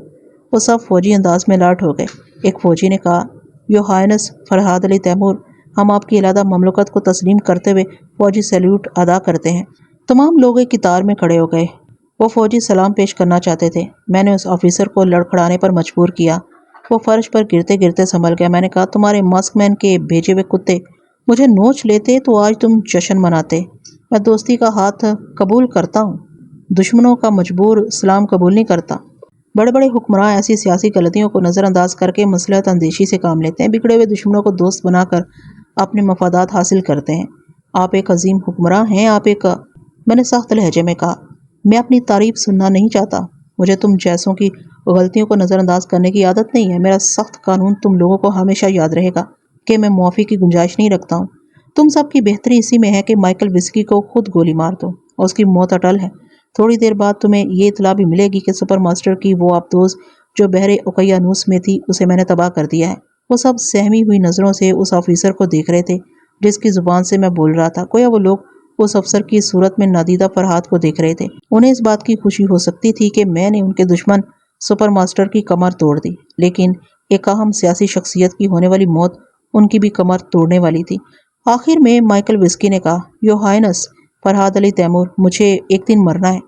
وہ سب فوجی انداز میں الرٹ ہو گئے۔ ایک فوجی نے کہا، یو ہائنس فرحاد علی تیمور، ہم آپ کی علیحدہ مملکت کو تسلیم کرتے ہوئے فوجی سیلیوٹ ادا کرتے ہیں۔ تمام لوگ ایک قطار میں کھڑے ہو گئے۔ وہ فوجی سلام پیش کرنا چاہتے تھے۔ میں نے اس آفیسر کو لڑکھڑانے پر مجبور کیا۔ وہ فرش پر گرتے گرتے سنبھل گیا۔ میں نے کہا، تمہارے ماسک مین کے بھیجے ہوئے کتے مجھے نوچ لیتے تو آج تم جشن مناتے۔ میں دوستی کا ہاتھ قبول کرتا ہوں، دشمنوں کا مجبور سلام قبول نہیں کرتا۔ بڑے بڑے حکمراں ایسی سیاسی غلطیوں کو نظر انداز کر کے مصلحت اندیشی سے کام لیتے ہیں، بگڑے ہوئے دشمنوں کو دوست بنا کر اپنے مفادات حاصل کرتے ہیں۔ آپ ایک عظیم حکمراں ہیں، میں نے سخت لہجے میں کہا، میں اپنی تعریف سننا نہیں چاہتا۔ مجھے تم جیسوں کی غلطیوں کو نظر انداز کرنے کی عادت نہیں ہے۔ میرا سخت قانون تم لوگوں کو ہمیشہ یاد رہے گا کہ میں معافی کی گنجائش نہیں رکھتا ہوں۔ تم سب کی بہتری اسی میں ہے کہ مائیکل وسکی کو خود گولی مار دو، اور اس کی موت اٹل ہے۔ تھوڑی دیر بعد تمہیں یہ اطلاع بھی ملے گی کہ سپر ماسٹر کی وہ آبدوز جو بحر اوقیانوس میں تھی اسے میں نے تباہ کر دیا ہے۔ وہ سب سہمی ہوئی نظروں سے اس آفیسر کو دیکھ رہے تھے جس کی زبان سے میں بول رہا تھا۔ گویا وہ لوگ اس افسر کی صورت میں نادیدہ فرحات کو دیکھ رہے تھے۔ انہیں اس بات کی خوشی ہو سکتی تھی کہ میں نے ان کے دشمن سپر ماسٹر کی کمر توڑ دی، لیکن ایک اہم سیاسی شخصیت کی ہونے والی موت ان کی بھی کمر توڑنے والی تھی۔ آخر میں مائیکل وسکی نے کہا، یور ہائنس فرحاد علی تیمور، مجھے ایک دن مرنا ہے۔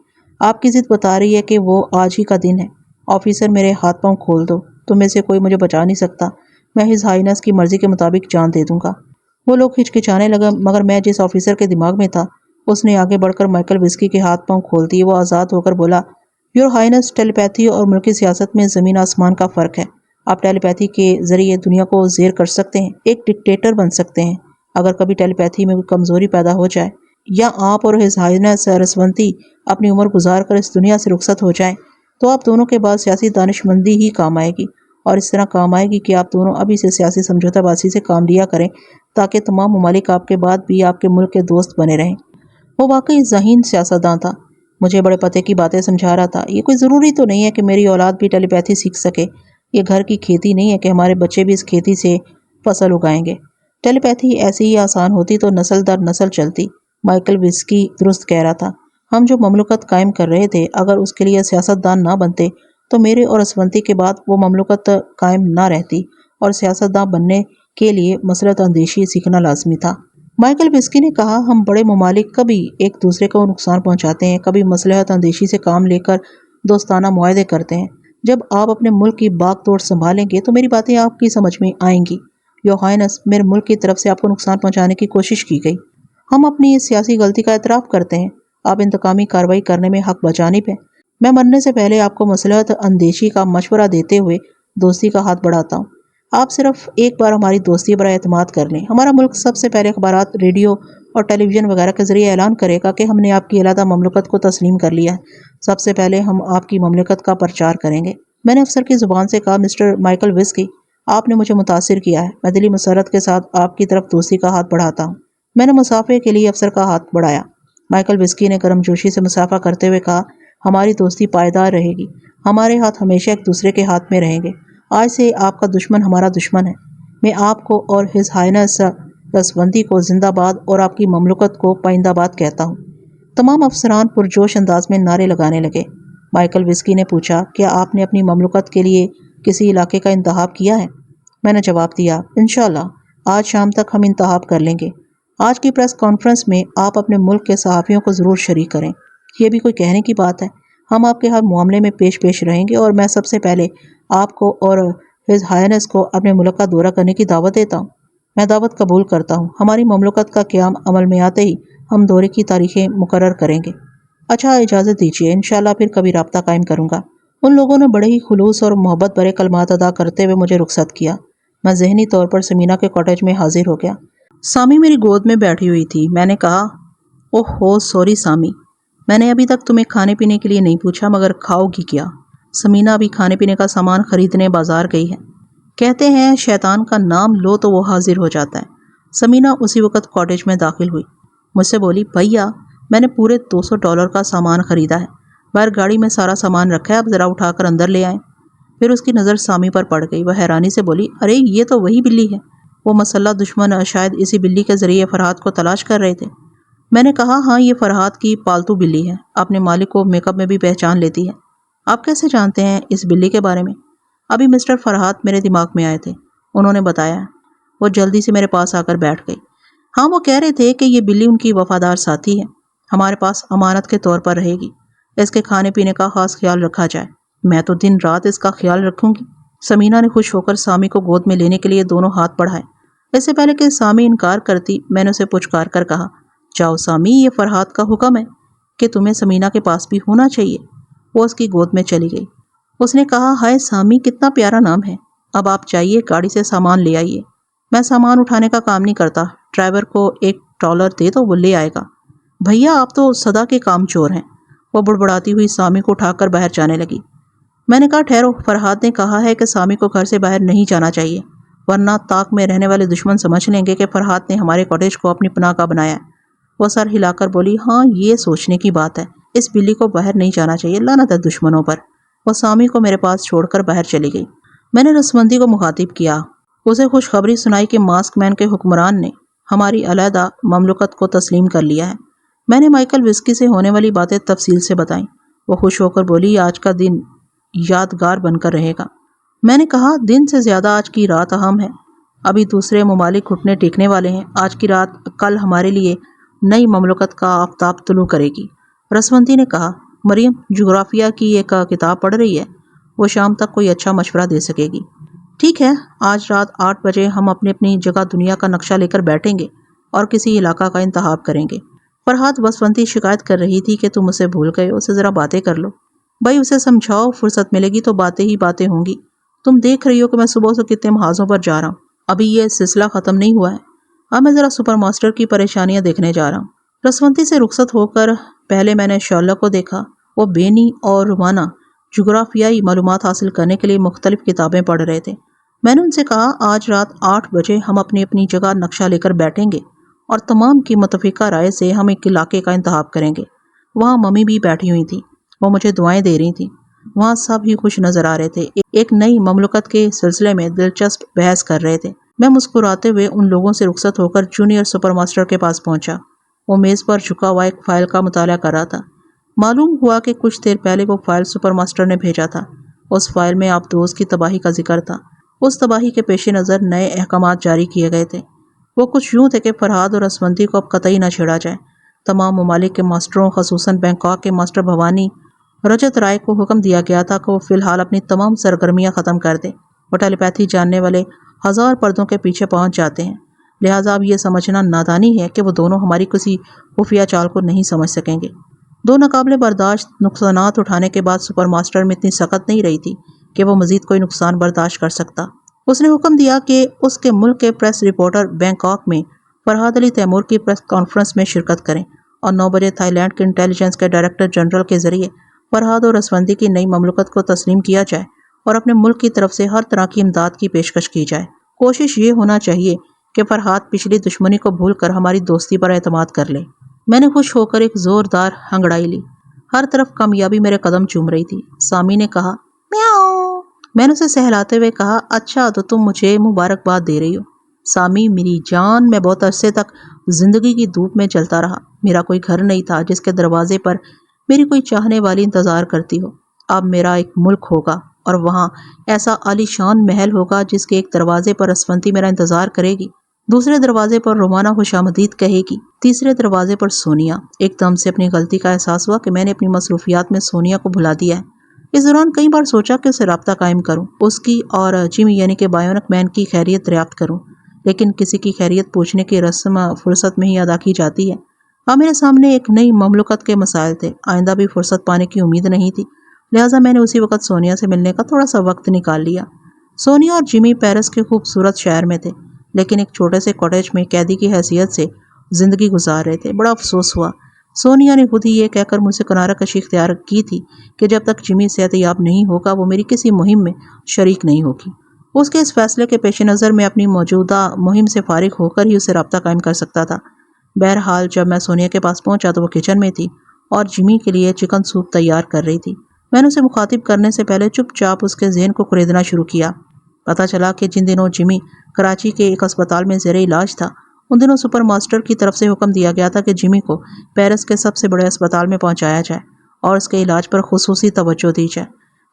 آپ کی ضد بتا رہی ہے کہ وہ آج ہی کا دن ہے۔ آفیسر، میرے ہاتھ پاؤں کھول دو، تم میں سے کوئی مجھے بچا نہیں سکتا۔ میں ہز ہائنس کی مرضی کے مطابق جان دے دوں گا۔ وہ لوگ ہچکچانے لگا، مگر میں جس آفیسر کے دماغ میں تھا اس نے آگے بڑھ کر مائیکل وسکی کے ہاتھ پاؤں کھول دیے۔ وہ آزاد ہو کر بولا، یور ہائنس، ٹیلیپیتھی اور ملکی سیاست میں زمین آسمان کا فرق ہے۔ آپ ٹیلیپیتھی کے ذریعے دنیا کو زیر کر سکتے ہیں، ایک ڈکٹیٹر بن سکتے ہیں۔ اگر کبھی ٹیلیپیتھی میں کوئی کمزوری پیدا ہو جائے یا آپ اور ہز ہائنس رسونتی اپنی عمر گزار کر اس دنیا سے رخصت ہو جائیں تو آپ دونوں کے بعد سیاسی دانش مندی ہی کام آئے گی، اور اس طرح کام آئے گی کہ آپ دونوں ابھی سے سیاسی سمجھوتہ بازی سے کام لیا کریں تاکہ تمام ممالک آپ کے بعد بھی آپ کے ملک کے دوست بنے رہیں۔ وہ واقعی ذہین سیاستدان تھا، مجھے بڑے پتے کی باتیں سمجھا رہا تھا۔ یہ کوئی ضروری تو نہیں ہے کہ میری اولاد بھی ٹیلیپیتھی سیکھ سکے۔ یہ گھر کی کھیتی نہیں ہے کہ ہمارے بچے بھی اس کھیتی سے فصل اگائیں گے۔ ٹیلیپیتھی ایسی ہی آسان ہوتی تو نسل در نسل چلتی۔ مائیکل وسکی درست کہہ رہا تھا۔ ہم جو مملکت قائم کر رہے تھے، اگر اس کے لیے سیاستدان نہ بنتے تو میرے اور اسونتی کے بعد وہ مملکت قائم نہ رہتی، اور سیاستدان بننے کے لیے مصلحت اندیشی سیکھنا لازمی تھا۔ مائیکل وسکی نے کہا، ہم بڑے ممالک کبھی ایک دوسرے کو نقصان پہنچاتے ہیں، کبھی مصلحت اندیشی سے کام لے کر دوستانہ معاہدے کرتے ہیں۔ جب آپ اپنے ملک کی باغ توڑ سنبھالیں گے تو میری باتیں آپ کی سمجھ میں آئیں گی۔ یور ہائنس، میرے ملک کی طرف سے آپ کو نقصان پہنچانے کی کوشش کی گئی۔ ہم اپنی اس سیاسی غلطی کا اعتراف کرتے ہیں۔ آپ انتقامی کارروائی کرنے میں حق بجانب ہیں۔ میں مرنے سے پہلے آپ کو مصلحت اندیشی کا مشورہ دیتے ہوئے دوستی کا ہاتھ بڑھاتا ہوں۔ آپ صرف ایک بار ہماری دوستی پر اعتماد کر لیں۔ ہمارا ملک سب سے پہلے اخبارات، ریڈیو اور ٹیلی ویژن وغیرہ کے ذریعے اعلان کرے گا کہ ہم نے آپ کی علیحدہ مملکت کو تسلیم کر لیا ہے۔ سب سے پہلے ہم آپ کی مملکت کا پرچار کریں گے۔ میں نے افسر کی زبان سے کہا، مسٹر مائیکل وسکی، آپ نے مجھے متاثر کیا ہے۔ میں دلی مسرت کے ساتھ آپ کی طرف دوستی کا ہاتھ بڑھاتا ہوں۔ میں نے مسافے کے لیے افسر کا ہاتھ بڑھایا۔ مائیکل وسکی نے گرم جوشی سے مسافہ کرتے ہوئے کہا، ہماری دوستی پائیدار رہے گی۔ ہمارے ہاتھ ہمیشہ ایک دوسرے کے ہاتھ میں رہیں گے۔ آج سے آپ کا دشمن ہمارا دشمن ہے۔ میں آپ کو اور ہز ہائنس رسونتی کو زندہ باد اور آپ کی مملکت کو پائندہ باد کہتا ہوں۔ تمام افسران پرجوش انداز میں نعرے لگانے لگے۔ مائیکل وسکی نے پوچھا، کیا آپ نے اپنی مملکت کے لیے کسی علاقے کا انتخاب کیا ہے؟ میں نے جواب دیا، انشاءاللہ آج شام تک ہم انتخاب کر لیں گے۔ آج کی پریس کانفرنس میں آپ اپنے ملک کے صحافیوں کو ضرور شریک کریں۔ یہ بھی کوئی کہنے کی بات ہے۔ ہم آپ کے ہر معاملے میں پیش رہیں گے، اور میں سب سے پہلے آپ کو اور ہز ہائنس کو اپنے ملک کا دورہ کرنے کی دعوت دیتا ہوں۔ میں دعوت قبول کرتا ہوں۔ ہماری مملکت کا قیام عمل میں آتے ہی ہم دورے کی تاریخیں مقرر کریں گے۔ اچھا، اجازت دیجیے، انشاءاللہ پھر کبھی رابطہ قائم کروں گا۔ ان لوگوں نے بڑے ہی خلوص اور محبت بھرے کلمات ادا کرتے ہوئے مجھے رخصت کیا۔ میں ذہنی طور پر سمینا کے کاٹیج میں حاضر ہو گیا۔ سامی میری گود میں بیٹھی ہوئی تھی۔ میں نے کہا، اوہ ہو سوری سامی، میں نے ابھی تک تمہیں کھانے پینے کے لیے نہیں پوچھا، مگر کھاؤ گی کیا؟ سمینا ابھی کھانے پینے کا سامان خریدنے بازار گئی ہے۔ کہتے ہیں شیطان کا نام لو تو وہ حاضر ہو جاتا ہے۔ سمینا اسی وقت کاٹیج میں داخل ہوئی۔ مجھ سے بولی، بھیا میں نے پورے $200 کا سامان خریدا ہے، باہر گاڑی میں سارا سامان رکھا ہے، اب ذرا اٹھا کر اندر لے آئیں۔ پھر اس کی نظر سامی پر پڑ گئی۔ وہ حیرانی سے بولی، ارے یہ تو وہی بلی ہے۔ وہ مسلح دشمن شاید اسی بلی کے ذریعے فرحات کو تلاش کر رہے تھے۔ میں نے کہا، ہاں یہ فرحات کی پالتو بلی ہے، اپنے مالک کو میک اپ میں بھی پہچان لیتی ہے۔ آپ کیسے جانتے ہیں اس بلی کے بارے میں؟ ابھی مسٹر فرحات میرے دماغ میں آئے تھے، انہوں نے بتایا۔ وہ جلدی سے میرے پاس آ کر بیٹھ گئی۔ ہاں، وہ کہہ رہے تھے کہ یہ بلی ان کی وفادار ساتھی ہے، ہمارے پاس امانت کے طور پر رہے گی، اس کے کھانے پینے کا خاص خیال رکھا جائے۔ میں تو دن رات اس کا خیال رکھوں گی۔ سمینا نے خوش ہو کر سامی کو گود میں لینے کے لیے دونوں ہاتھ بڑھائے۔ اس سے پہلے کہ سامی انکار کرتی، میں نے اسے پچکار کر کہا، جاؤ سامی، یہ فرحات کا حکم ہے کہ تمہیں سمینا کے پاس بھی ہونا چاہیے۔ وہ اس کی گود میں چلی گئی۔ اس نے کہا، ہائے سامی، کتنا پیارا نام ہے۔ اب آپ جائیے، گاڑی سے سامان لے آئیے۔ میں سامان اٹھانے کا کام نہیں کرتا، ڈرائیور کو $1 دے تو وہ لے آئے گا۔ بھیا آپ تو سدا کے کام چور ہیں۔ وہ بڑبڑاتی ہوئی سامی کو اٹھا کر باہر جانے لگی۔ میں نے کہا، ٹھہرو، فرحات نے کہا ہے کہ سامی کو گھر سے باہر نہیں جانا چاہیے، ورنہ طاق میں رہنے والے دشمن سمجھ لیں گے کہ فرحات نے ہمارے کاٹیج کو اپنی پناہ کا بنایا ہے۔ وہ سر ہلا کر بولی، ہاں یہ سوچنے کی بات ہے، اس بلی کو باہر نہیں جانا چاہیے، لعنت ہے دشمنوں پر۔ وہ سامی کو میرے پاس چھوڑ کر باہر چلی گئی۔ میں نے رسمندی کو مخاطب کیا، اسے خوشخبری سنائی کہ ماسک مین کے حکمران نے ہماری علیحدہ مملکت کو تسلیم کر لیا ہے۔ میں نے مائیکل وسکی سے ہونے والی باتیں تفصیل سے بتائیں۔ وہ خوش ہو کر بولی، آج کا دن یادگار بن کر رہے گا۔ میں نے کہا، دن سے زیادہ آج کی رات اہم ہے۔ ابھی دوسرے ممالک گھٹنے ٹیکنے والے ہیں۔ آج کی رات کل ہمارے لیے نئی مملکت کا آفتاب طلوع کرے گی۔ رسونتی نے کہا، مریم جغرافیہ کی ایک کتاب پڑھ رہی ہے، وہ شام تک کوئی اچھا مشورہ دے سکے گی۔ ٹھیک ہے، آج رات 8 بجے ہم اپنی اپنی جگہ دنیا کا نقشہ لے کر بیٹھیں گے اور کسی علاقہ کا انتخاب کریں گے۔ فرحات بسونتی شکایت کر رہی تھی کہ تم اسے بھول گئے، اسے ذرا باتیں کر لو۔ بھائی اسے سمجھاؤ، فرصت ملے گی تو باتیں ہی باتیں ہوں گی۔ تم دیکھ رہی ہو کہ میں صبح سے کتنے محاذوں پر جا رہا ہوں۔ ابھی یہ سلسلہ ختم نہیں ہوا ہے۔ اب میں ذرا سپر ماسٹر کی پریشانیاں دیکھنے جا رہا ہوں۔ رسونتی سے رخصت ہو کر پہلے میں نے شارلوک کو دیکھا۔ وہ بینی اور رومانہ جغرافیائی معلومات حاصل کرنے کے لیے مختلف کتابیں پڑھ رہے تھے۔ میں نے ان سے کہا، آج رات 8 بجے ہم اپنی اپنی جگہ نقشہ لے کر بیٹھیں گے اور تمام کی متفقہ رائے سے ہم ایک علاقے کا انتخاب کریں گے۔ وہاں ممی بھی بیٹھی ہوئی تھی، وہ مجھے دعائیں دے رہی تھیں۔ وہاں سب ہی خوش نظر آ رہے تھے، ایک نئی مملکت کے سلسلے میں دلچسپ بحث کر رہے تھے۔ میں مسکراتے ہوئے ان لوگوں سے رخصت ہو کر جونیئر سپر ماسٹر کے پاس پہنچا۔ وہ میز پر جھکا ہوا ایک فائل کا مطالعہ کر رہا تھا۔ معلوم ہوا کہ کچھ دیر پہلے وہ فائل سپر ماسٹر نے بھیجا تھا۔ اس فائل میں آبدوز کی تباہی کا ذکر تھا۔ اس تباہی کے پیش نظر نئے احکامات جاری کیے گئے تھے۔ وہ کچھ یوں تھے کہ فرحاد اور رسونتی کو اب قطعی نہ چھیڑا جائے۔ تمام ممالک کے ماسٹروں، خصوصاً بینکاک کے ماسٹر بھوانی رجت رائے کو حکم دیا گیا تھا کہ وہ فی الحال اپنی تمام سرگرمیاں ختم کر دیں۔ وہ ٹیلی پیتھی جاننے والے 1000 پردوں کے پیچھے پہنچ جاتے ہیں، لہٰذا اب یہ سمجھنا نادانی ہے کہ وہ دونوں ہماری کسی خفیہ چال کو نہیں سمجھ سکیں گے۔ دو ناقابل برداشت نقصانات اٹھانے کے بعد سپر ماسٹر میں اتنی سخت نہیں رہی تھی کہ وہ مزید کوئی نقصان برداشت کر سکتا۔ اس نے حکم دیا کہ اس کے ملک کے پریس رپورٹر بینکاک میں فرحاد علی تیمور کی پریس کانفرنس میں شرکت کریں اور 9 بجے تھائی لینڈ کے انٹیلیجنس کے ڈائریکٹر جنرل کے ذریعے فرحاد اور رسونتی کی نئی مملکت کو تسلیم کیا جائے اور اپنے ملک کی طرف سے ہر طرح کی امداد کی پیشکش کی جائے۔ کوشش یہ ہونا چاہیے کہ فرحاد پچھلی دشمنی کو بھول کر ہماری دوستی پر اعتماد کر لے۔ میں نے خوش ہو کر ایک زوردار ہنگڑائی لی۔ ہر طرف کامیابی میرے قدم چوم رہی تھی۔ سامی نے کہا، میاؤ۔ میں نے اسے سہلاتے ہوئے کہا، اچھا تو تم مجھے مبارکباد دے رہی ہو۔ سامی میری جان، میں بہت عرصے تک زندگی کی دھوپ میں چلتا رہا۔ میرا کوئی گھر نہیں تھا جس کے دروازے پر میری کوئی چاہنے والی انتظار کرتی ہو۔ اب میرا ایک ملک ہوگا اور وہاں ایسا عالی شان محل ہوگا جس کے ایک دروازے پر رسونتی میرا انتظار کرے گی، دوسرے دروازے پر رومانہ خوش آمدید کہے گی، تیسرے دروازے پر سونیا۔ ایک دم سے اپنی غلطی کا احساس ہوا کہ میں نے اپنی مصروفیات میں سونیا کو بھلا دیا ہے۔ اس دوران کئی بار سوچا کہ اسے رابطہ قائم کروں، اس کی اور جمی یعنی کہ بایونک مین کی خیریت دریافت کروں، لیکن کسی کی خیریت پوچھنے کی رسم فرصت میں ہی ادا کی جاتی ہے۔ اب میرے سامنے ایک نئی مملکت کے مسائل تھے، آئندہ بھی فرصت پانے کی امید نہیں تھی، لہٰذا میں نے اسی وقت سونیا سے ملنے کا تھوڑا سا وقت نکال لیا۔ سونیا اور جمی پیرس کے خوبصورت شہر میں تھے، لیکن ایک چھوٹے سے کاٹیج میں قیدی کی حیثیت سے زندگی گزار رہے تھے۔ بڑا افسوس ہوا۔ سونیا نے خود ہی یہ کہہ کر مجھ سے کنارہ کشی اختیار کی تھی کہ جب تک جمی صحت یاب نہیں ہوگا وہ میری کسی مہم میں شریک نہیں ہوگی۔ اس کے اس فیصلے کے پیش نظر میں اپنی موجودہ مہم سے فارغ ہو کر ہی اسے رابطہ قائم کر سکتا تھا۔ بہرحال جب میں سونیا کے پاس پہنچا تو وہ کچن میں تھی اور جمی کے لیے چکن سوپ تیار کر رہی تھی۔ میں نے اسے مخاطب کرنے سے پہلے چپ چاپ اس کے ذہن کو خریدنا شروع کیا۔ پتہ چلا کہ جن دنوں جمی کراچی کے ایک اسپتال میں زیر علاج تھا، ان دنوں سپر ماسٹر کی طرف سے حکم دیا گیا تھا کہ جمی کو پیرس کے سب سے بڑے اسپتال میں پہنچایا جائے اور اس کے علاج پر خصوصی توجہ دی جائے۔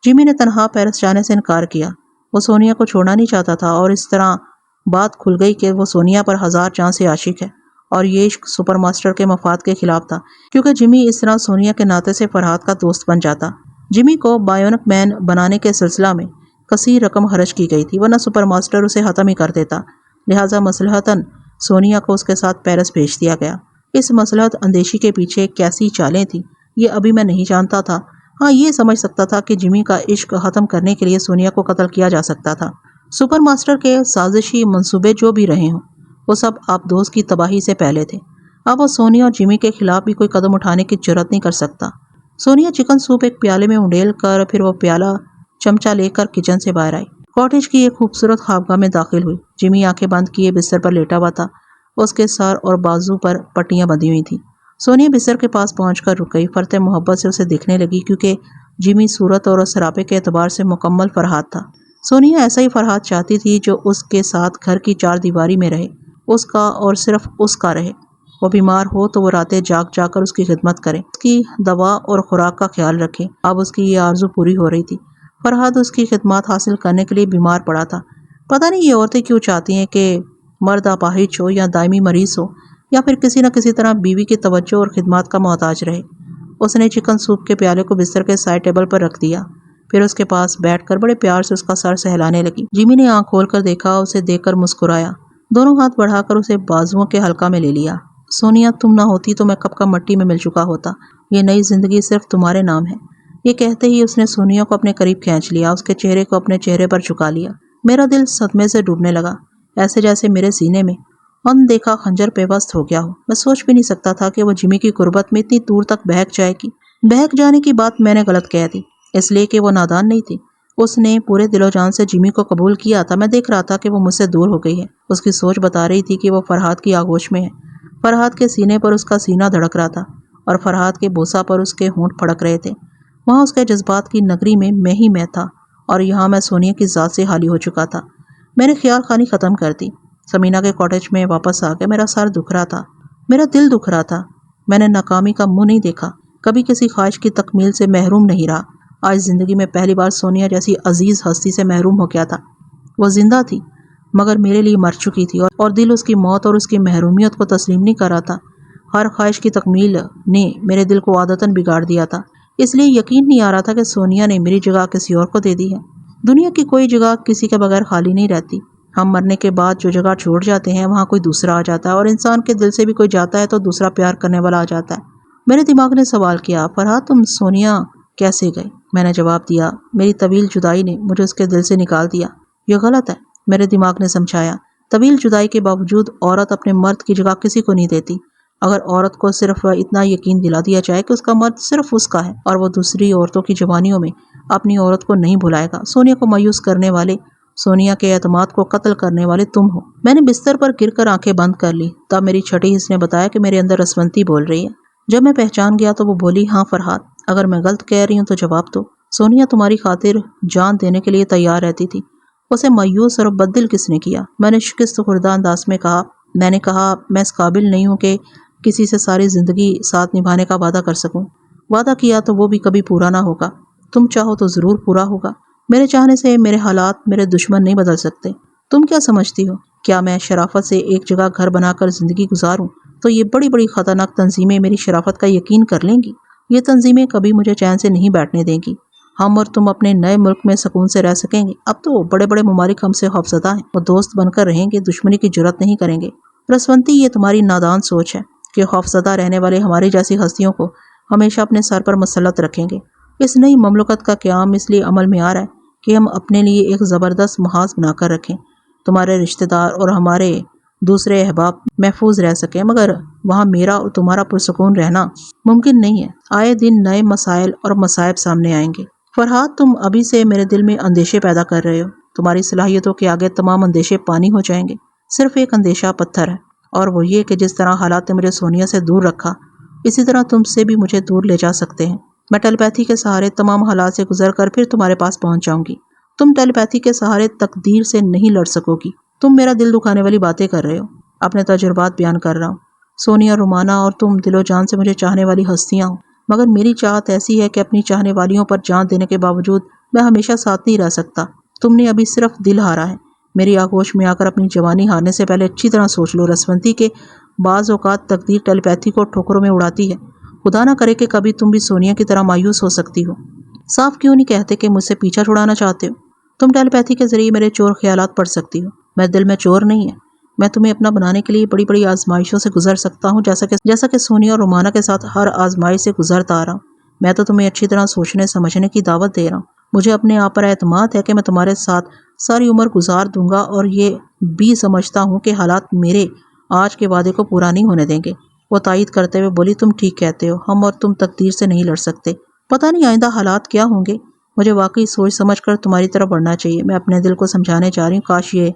جمی نے تنہا پیرس جانے سے انکار کیا۔ وہ سونیا کو چھوڑنا نہیں چاہتا تھا اور اس طرح بات کھل گئی کہ وہ سونیا پر 1000 جان سے عاشق ہے، اور یہ عشق سپر ماسٹر کے مفاد کے خلاف تھا، کیونکہ جمی اس طرح سونیا کے ناطے سے فرحاد کا دوست بن جاتا۔ جمی کو بایونک مین بنانے کے سلسلہ میں کثیر رقم خرچ کی گئی تھی، ورنہ سپر ماسٹر اسے ختم ہی کر دیتا، لہٰذا مصلحتاً سونیا کو اس کے ساتھ پیرس بھیج دیا گیا۔ اس مصلحت اندیشی کے پیچھے کیسی چالیں تھیں یہ ابھی میں نہیں جانتا تھا۔ ہاں یہ سمجھ سکتا تھا کہ جمی کا عشق ختم کرنے کے لیے سونیا کو قتل کیا جا سکتا تھا۔ سپر ماسٹر کے سازشی منصوبے جو بھی رہے ہوں، وہ سب آبدوز کی تباہی سے پہلے تھے۔ اب وہ سونیا اور جمی کے خلاف بھی کوئی قدم اٹھانے کی جرات نہیں کر سکتا۔ سونیا چکن سوپ ایک پیالے میں انڈیل کر پھر وہ پیالہ چمچہ لے کر کچن سے باہر آئی، کاٹیج کی ایک خوبصورت خوابگاہ میں داخل ہوئی۔ جمی آنکھیں بند کیے بستر پر لیٹا ہوا تھا، اس کے سر اور بازو پر پٹیاں بندھی ہوئی تھیں۔ سونیا بستر کے پاس پہنچ کر رک گئی، فرتے محبت سے اسے دیکھنے لگی، کیونکہ جمی صورت اور سراپے کے اعتبار سے مکمل فرحاد تھا۔ سونیا ایسا ہی فرحات چاہتی تھی جو اس کے ساتھ گھر کی چار دیواری میں رہے، اس کا اور صرف اس کا رہے۔ وہ بیمار ہو تو وہ راتیں جاگ جا کر اس کی خدمت کرے، اس کی دوا اور خوراک کا خیال رکھے۔ اب اس کی یہ آرزو پوری ہو رہی تھی۔ فرحات اس کی خدمات حاصل کرنے کے لیے بیمار پڑا تھا۔ پتہ نہیں یہ عورتیں کیوں چاہتی ہیں کہ مرد اپاہج ہو یا دائمی مریض ہو یا پھر کسی نہ کسی طرح بیوی کی توجہ اور خدمات کا محتاج رہے۔ اس نے چکن سوپ کے پیالے کو بستر کے سائڈ ٹیبل پر رکھ دیا، پھر اس کے پاس بیٹھ کر بڑے پیار سے اس کا سر سہلانے لگی۔ جیمی نے آنکھ کھول کر دیکھا، اسے دیکھ کر مسکرایا، دونوں ہاتھ بڑھا کر اسے بازوؤں کے حلقہ میں لے لیا۔ سونیا، تم نہ ہوتی تو میں کب کا مٹی میں مل چکا ہوتا۔ یہ نئی زندگی صرف تمہارے نام ہے۔ یہ کہتے ہی اس نے سونیا کو اپنے قریب کھینچ لیا، اس کے چہرے کو اپنے چہرے پر جھکا لیا۔ میرا دل صدمے سے ڈوبنے لگا، ایسے جیسے میرے سینے میں دیکھا خنجر پیوست ہو گیا ہو۔ میں سوچ بھی نہیں سکتا تھا کہ وہ جیمی کی قربت میں اتنی دور تک بہک جائے گی۔ بہک جانے کی بات میں نے غلط کہہ دی، اس لیے کہ وہ نادان نہیں تھی۔ اس نے پورے دل و جان سے جیمی کو قبول کیا تھا۔ میں دیکھ رہا تھا کہ وہ مجھ سے دور ہو گئی ہے۔ اس کی سوچ بتا رہی تھی کہ وہ فرحات کی آغوش میں ہے۔ فرحات کے سینے پر اس کا سینہ دھڑک رہا تھا اور فرحات کے بوسہ پر اس کے ہونٹ پھڑک رہے تھے۔ وہاں اس کے جذبات کی نگری میں ہی میں تھا اور یہاں میں سونیا کی ذات سے خالی ہو چکا تھا۔ میں نے خیال خانی ختم کر دی۔ سمینا کے کاٹیج میں واپس آ کے میرا سر دکھ رہا تھا، میرا دل دکھ رہا تھا۔ میں نے ناکامی کا منہ نہیں دیکھا، کبھی کسی خواہش کی تکمیل سے محروم نہیں رہا۔ آج زندگی میں پہلی بار سونیا جیسی عزیز ہستی سے محروم ہو گیا تھا۔ وہ زندہ تھی مگر میرے لیے مر چکی تھی، اور دل اس کی موت اور اس کی محرومیت کو تسلیم نہیں کر رہا تھا۔ ہر خواہش کی تکمیل نے میرے دل کو عادتاً بگاڑ دیا تھا، اس لیے یقین نہیں آ رہا تھا کہ سونیا نے میری جگہ کسی اور کو دے دی ہے۔ دنیا کی کوئی جگہ کسی کے بغیر خالی نہیں رہتی۔ ہم مرنے کے بعد جو جگہ چھوڑ جاتے ہیں وہاں کوئی دوسرا آ جاتا ہے، اور انسان کے دل سے بھی کوئی جاتا ہے تو دوسرا پیار کرنے والا آ جاتا ہے۔ میرے دماغ نے سوال کیا، فرحات تم سونیا کیسے گئے؟ میں نے جواب دیا، میری طویل جدائی نے مجھے اس کے دل سے نکال دیا۔ یہ غلط ہے، میرے دماغ نے سمجھایا۔ طویل جدائی کے باوجود عورت اپنے مرد کی جگہ کسی کو نہیں دیتی۔ اگر عورت کو صرف اتنا یقین دلا دیا جائے کہ اس کا مرد صرف اس کا ہے اور وہ دوسری عورتوں کی جوانیوں میں اپنی عورت کو نہیں بھلائے گا۔ سونیا کو مایوس کرنے والے، سونیا کے اعتماد کو قتل کرنے والے تم ہو۔ میں نے بستر پر گر کر آنکھیں بند کر لی۔ تب میری چھٹی حص نے بتایا کہ میرے اندر رسونتی بول رہی ہے۔ جب میں پہچان گیا تو وہ بولی، ہاں فرحات، اگر میں غلط کہہ رہی ہوں تو جواب دو۔ سونیا تمہاری خاطر جان دینے کے لیے تیار رہتی تھی، اسے مایوس اور بددل کس نے کیا؟ میں نے شکست خوردہ انداز میں کہا، میں نے کہا میں اس قابل نہیں ہوں کہ کسی سے ساری زندگی ساتھ نبھانے کا وعدہ کر سکوں۔ وعدہ کیا تو وہ بھی کبھی پورا نہ ہوگا، تم چاہو تو ضرور پورا ہوگا۔ میرے چاہنے سے میرے حالات میرے دشمن نہیں بدل سکتے۔ تم کیا سمجھتی ہو؟ کیا میں شرافت سے ایک جگہ گھر بنا کر زندگی گزاروں تو یہ بڑی بڑی خطرناک تنظیمیں میری شرافت کا یقین کر لیں گی؟ یہ تنظیمیں کبھی مجھے چین سے نہیں بیٹھنے دیں گی۔ ہم اور تم اپنے نئے ملک میں سکون سے رہ سکیں گے۔ اب تو بڑے بڑے ممالک ہم سے خوفزدہ ہیں، وہ دوست بن کر رہیں گے، دشمنی کی جرات نہیں کریں گے۔ رسونتی، یہ تمہاری نادان سوچ ہے کہ خوفزدہ رہنے والے ہماری جیسی ہستیوں کو ہمیشہ اپنے سر پر مسلط رکھیں گے۔ اس نئی مملکت کا قیام اس لیے عمل میں آ رہا ہے کہ ہم اپنے لیے ایک زبردست محاذ بنا کر رکھیں، تمہارے رشتہ دار اور ہمارے دوسرے احباب محفوظ رہ سکیں، مگر وہاں میرا اور تمہارا پرسکون رہنا ممکن نہیں ہے۔ آئے دن نئے مسائل اور مصائب سامنے آئیں گے۔ فرحات، تم ابھی سے میرے دل میں اندیشے پیدا کر رہے ہو۔ تمہاری صلاحیتوں کے آگے تمام اندیشے پانی ہو جائیں گے۔ صرف ایک اندیشہ پتھر ہے، اور وہ یہ کہ جس طرح حالات نے مجھے سونیا سے دور رکھا، اسی طرح تم سے بھی مجھے دور لے جا سکتے ہیں۔ میں ٹیلی پیتھی کے سہارے تمام حالات سے گزر کر پھر تمہارے پاس پہنچ جاؤں گی۔ تم ٹیلی پیتھی کے سہارے تقدیر سے نہیں لڑ سکو گی۔ تم میرا دل دکھانے والی باتیں کر رہے ہو، اپنے تجربات بیان کر رہا ہوں۔ سونیا، رومانہ اور تم دل و جان سے مجھے چاہنے والی ہستیاں ہو، مگر میری چاہت ایسی ہے کہ اپنی چاہنے والیوں پر جان دینے کے باوجود میں ہمیشہ ساتھ نہیں رہ سکتا۔ تم نے ابھی صرف دل ہارا ہے۔ میری آغوش میں آ کر اپنی جوانی ہارنے سے پہلے اچھی طرح سوچ لو رسونتی کہ بعض اوقات تقدیر ٹیلی پیتھی کو ٹھوکروں میں اڑاتی ہے۔ خدا نہ کرے کہ کبھی تم بھی سونیا کی طرح مایوس ہو سکتی ہو۔ صاف کیوں نہیں کہتے کہ مجھ سے پیچھا چھڑانا چاہتے ہو؟ تم ٹیلی پیتھی کے ذریعے میرے چور خیالات پڑھ سکتی ہو۔ میں دل میں چور نہیں ہے۔ میں تمہیں اپنا بنانے کے لیے بڑی بڑی آزمائشوں سے گزر سکتا ہوں، جیسا کہ سونیا اور رومانہ کے ساتھ ہر آزمائش سے گزرتا آ رہا ہوں۔ میں تو تمہیں اچھی طرح سوچنے سمجھنے کی دعوت دے رہا ہوں۔ مجھے اپنے آپ پر اعتماد ہے کہ میں تمہارے ساتھ ساری عمر گزار دوں گا، اور یہ بھی سمجھتا ہوں کہ حالات میرے آج کے وعدے کو پورا نہیں ہونے دیں گے۔ وہ تائید کرتے ہوئے بولی، تم ٹھیک کہتے ہو، ہم اور تم تقدیر سے نہیں لڑ سکتے۔ پتہ نہیں آئندہ حالات کیا ہوں گے۔ مجھے واقعی سوچ سمجھ کر تمہاری طرف بڑھنا چاہیے۔ میں اپنے دل کو سمجھانے جا رہی ہوں، کاش یہ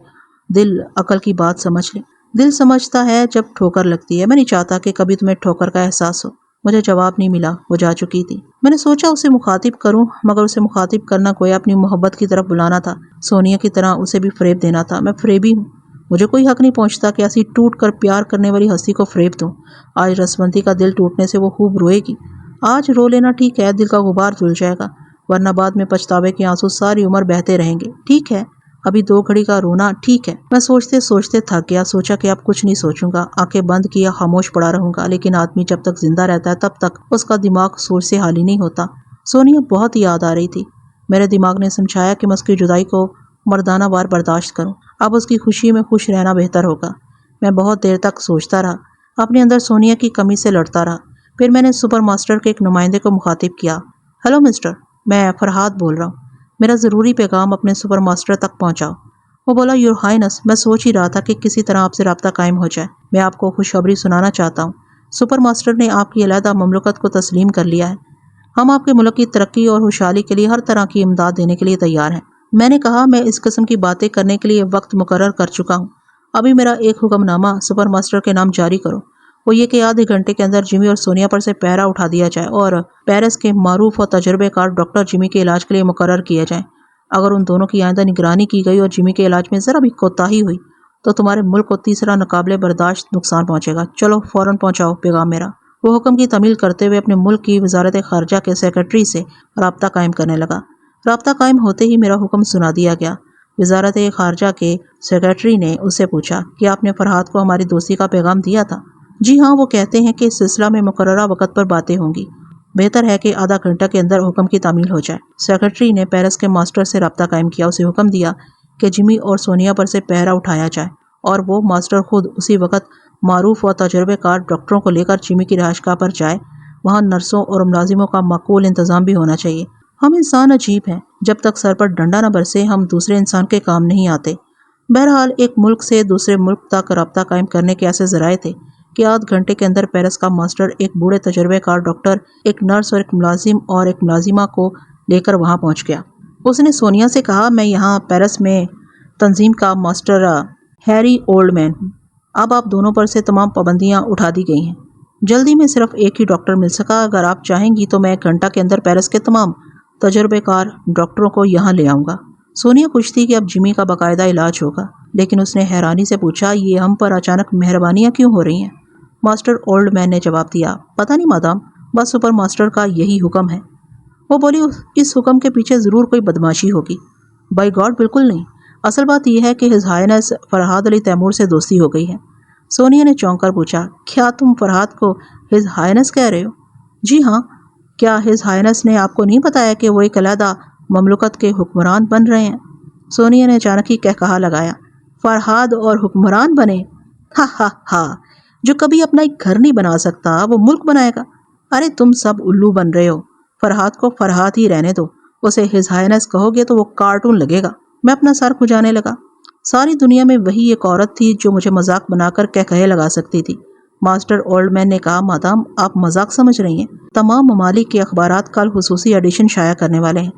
دل عقل کی بات سمجھ لے۔ دل سمجھتا ہے جب ٹھوکر لگتی ہے۔ میں نہیں چاہتا کہ کبھی تمہیں ٹھوکر کا احساس ہو۔ مجھے جواب نہیں ملا، وہ جا چکی تھی۔ میں نے سوچا اسے مخاطب کروں، مگر اسے مخاطب کرنا گویا اپنی محبت کی طرف بلانا تھا، سونیا کی طرح اسے بھی فریب دینا تھا۔ میں فریبی ہوں، مجھے کوئی حق نہیں پہنچتا کہ ایسی ٹوٹ کر پیار کرنے والی ہستی کو فریب دوں۔ آج رسونتی کا دل ٹوٹنے سے وہ خوب روئے گی۔ آج رو لینا ٹھیک ہے، دل کا غبار دھل جائے گا، ورنہ بعد میں پچھتاوے کے آنسو ساری عمر بہتے رہیں گے۔ ٹھیک ہے، ابھی 2 گھڑی کا رونا ٹھیک ہے۔ میں سوچتے سوچتے تھک گیا، سوچا کہ اب کچھ نہیں سوچوں گا، آنکھیں بند کیا خاموش پڑا رہوں گا۔ لیکن آدمی جب تک زندہ رہتا ہے تب تک اس کا دماغ سوچ سے خالی نہیں ہوتا۔ سونیا بہت یاد آ رہی تھی۔ میرے دماغ نے سمجھایا کہ میں اس کی جدائی کو مردانہ وار برداشت کروں، اب اس کی خوشی میں خوش رہنا بہتر ہوگا۔ میں بہت دیر تک سوچتا رہا، اپنے اندر سونیا کی کمی سے لڑتا رہا۔ پھر میں نے سپر ماسٹر کے ایک نمائندے کو مخاطب کیا۔ ہیلو مسٹر، میں فرحاد بول رہا ہوں، میرا ضروری پیغام اپنے سپر ماسٹر تک پہنچاؤ۔ وہ بولا، یور ہائنس، میں سوچ ہی رہا تھا کہ کسی طرح آپ سے رابطہ قائم ہو جائے۔ میں آپ کو خوشخبری سنانا چاہتا ہوں، سپر ماسٹر نے آپ کی علیحدہ مملکت کو تسلیم کر لیا ہے۔ ہم آپ کے ملک کی ترقی اور خوشحالی کے لیے ہر طرح کی امداد دینے کے لیے تیار ہیں۔ میں نے کہا، میں اس قسم کی باتیں کرنے کے لیے وقت مقرر کر چکا ہوں۔ ابھی میرا ایک حکم نامہ سپر ماسٹر کے نام جاری کرو، وہ یہ کہ آدھے گھنٹے کے اندر جمی اور سونیا پر سے پہرا اٹھا دیا جائے اور پیرس کے معروف اور تجربے کار ڈاکٹر جمی کے علاج کے لیے مقرر کیے جائیں۔ اگر ان دونوں کی آئندہ نگرانی کی گئی اور جمی کے علاج میں ذرا بھی کوتاہی ہوئی تو تمہارے ملک کو تیسرا ناقابل برداشت نقصان پہنچے گا۔ چلو فوراً پہنچاؤ پیغام میرا۔ وہ حکم کی تعمیل کرتے ہوئے اپنے ملک کی وزارت خارجہ کے سیکرٹری سے رابطہ قائم کرنے لگا۔ رابطہ قائم ہوتے ہی میرا حکم سنا دیا گیا۔ وزارت خارجہ کے سیکرٹری نے اس سے پوچھا کہ آپ نے فرحاد کو ہماری دوستی کا پیغام دیا تھا؟ جی ہاں، وہ کہتے ہیں کہ اس سلسلہ میں مقررہ وقت پر باتیں ہوں گی۔ بہتر ہے کہ آدھا گھنٹہ کے اندر حکم کی تعمیل ہو جائے۔ سیکرٹری نے پیرس کے ماسٹر سے رابطہ قائم کیا، اسے حکم دیا کہ جمی اور سونیا پر سے پہرا اٹھایا جائے اور وہ ماسٹر خود اسی وقت معروف اور تجربے کار ڈاکٹروں کو لے کر جمی کی رہائش گاہ پر جائے۔ وہاں نرسوں اور ملازموں کا معقول انتظام بھی ہونا چاہیے۔ ہم انسان عجیب ہیں، جب تک سر پر ڈنڈا نہ برسے ہم دوسرے انسان کے کام نہیں آتے۔ بہرحال ایک ملک سے دوسرے ملک تک رابطہ قائم کرنے کے ایسے ذرائع تھے کہ آدھ گھنٹے کے اندر پیرس کا ماسٹر ایک بوڑھے تجربے کار ڈاکٹر، ایک نرس اور ایک ملازم اور ایک ملازمہ کو لے کر وہاں پہنچ گیا۔ اس نے سونیا سے کہا، میں یہاں پیرس میں تنظیم کا ماسٹر ہیری اولڈ مین ہوں۔ اب آپ دونوں پر سے تمام پابندیاں اٹھا دی گئی ہیں۔ جلدی میں صرف ایک ہی ڈاکٹر مل سکا۔ اگر آپ چاہیں گی تو میں 1 گھنٹہ کے اندر پیرس کے تمام تجربے کار ڈاکٹروں کو یہاں لے آؤں گا۔ سونیا خوش تھی کہ اب جمی کا باقاعدہ علاج ہوگا، لیکن اس نے حیرانی سے پوچھا، یہ ہم پر اچانک مہربانیاں کیوں ہو رہی ہیں؟ ماسٹر اولڈ مین نے جواب دیا، پتہ نہیں مادام، بس سپر ماسٹر کا یہی حکم ہے۔ وہ بولی، اس حکم کے پیچھے ضرور کوئی بدماشی ہوگی۔ بائی گاڈ، بالکل نہیں، اصل بات یہ ہے کہ his Hines Farhad Ali Timur سے دوستی ہو گئی ہے۔ سونیا نے چونک کر پوچھا، کیا تم فرحاد کو ہز ہائنس کہہ رہے ہو؟ جی ہاں، کیا ہز ہائنس نے آپ کو نہیں بتایا کہ وہ ایک علیحدہ مملکت کے حکمران بن رہے ہیں؟ سونیا نے اچانک ہی قہقہا لگایا، فرحاد اور حکمران بنے؟ ہا ہا ہا، جو کبھی اپنا ایک گھر نہیں بنا سکتا وہ ملک بنائے گا؟ ارے تم سب الو بن رہے ہو، فرحاد کو فرحاد ہی رہنے دو، اسے ہز ہائنس کہو گے تو وہ کارٹون لگے گا۔ میں اپنا سر کھجانے لگا۔ ساری دنیا میں وہی ایک عورت تھی جو مجھے مذاق بنا کر قہقہے لگا سکتی تھی۔ ماسٹر اولڈ مین نے کہا، مادام آپ مذاق سمجھ رہی ہیں، تمام ممالک کے اخبارات کل خصوصی ایڈیشن شائع کرنے والے ہیں۔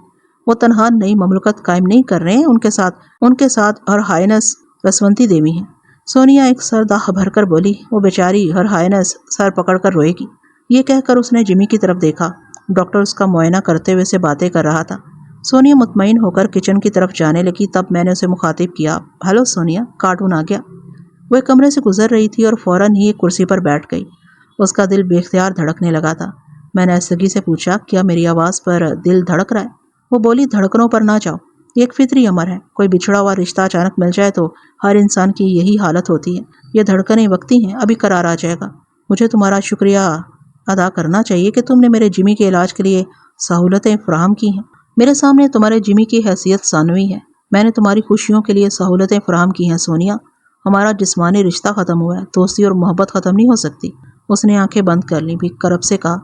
وہ تنہا نئی مملکت قائم نہیں کر رہے ہیں، ان کے ساتھ ہر ہائنس رسونتی دیوی ہیں۔ سونیا ایک سر داغ بھر کر بولی، وہ بیچاری ہر ہائنس سر پکڑ کر روئے گی۔ یہ کہہ کر اس نے جمی کی طرف دیکھا۔ ڈاکٹر اس کا معائنہ کرتے ہوئے سے باتیں کر رہا تھا۔ سونیا مطمئن ہو کر کچن کی طرف جانے لگی، تب میں نے اسے مخاطب کیا، ہیلو سونیا، کارٹون آ گیا۔ وہ ایک کمرے سے گزر رہی تھی اور فوراً ہی ایک کرسی پر بیٹھ گئی۔ اس کا دل بے اختیار دھڑکنے لگا تھا۔ میں نے آہستگی سے پوچھا، کیا میری آواز پر دل دھڑک رہا ہے؟ وہ بولی، دھڑکنوں پر نہ جاؤ، یہ ایک فطری امر ہے۔ کوئی بچھڑا ہوا رشتہ اچانک مل جائے تو ہر انسان کی یہی حالت ہوتی ہے۔ یہ دھڑکنیں وقتی ہیں، ابھی قرار آ جائے گا۔ مجھے تمہارا شکریہ ادا کرنا چاہیے کہ تم نے میرے جمی کے علاج کے لیے سہولتیں فراہم کی ہیں۔ میرے سامنے تمہارے جمی کی حیثیت ثانوی ہے، میں نے تمہاری خوشیوں کے لیے سہولتیں فراہم کی ہیں۔ سونیا، ہمارا جسمانی رشتہ ختم ہوا ہے، دوستی اور محبت ختم نہیں ہو سکتی۔ اس نے آنکھیں بند کر لیں، بھی کرب سے کہا،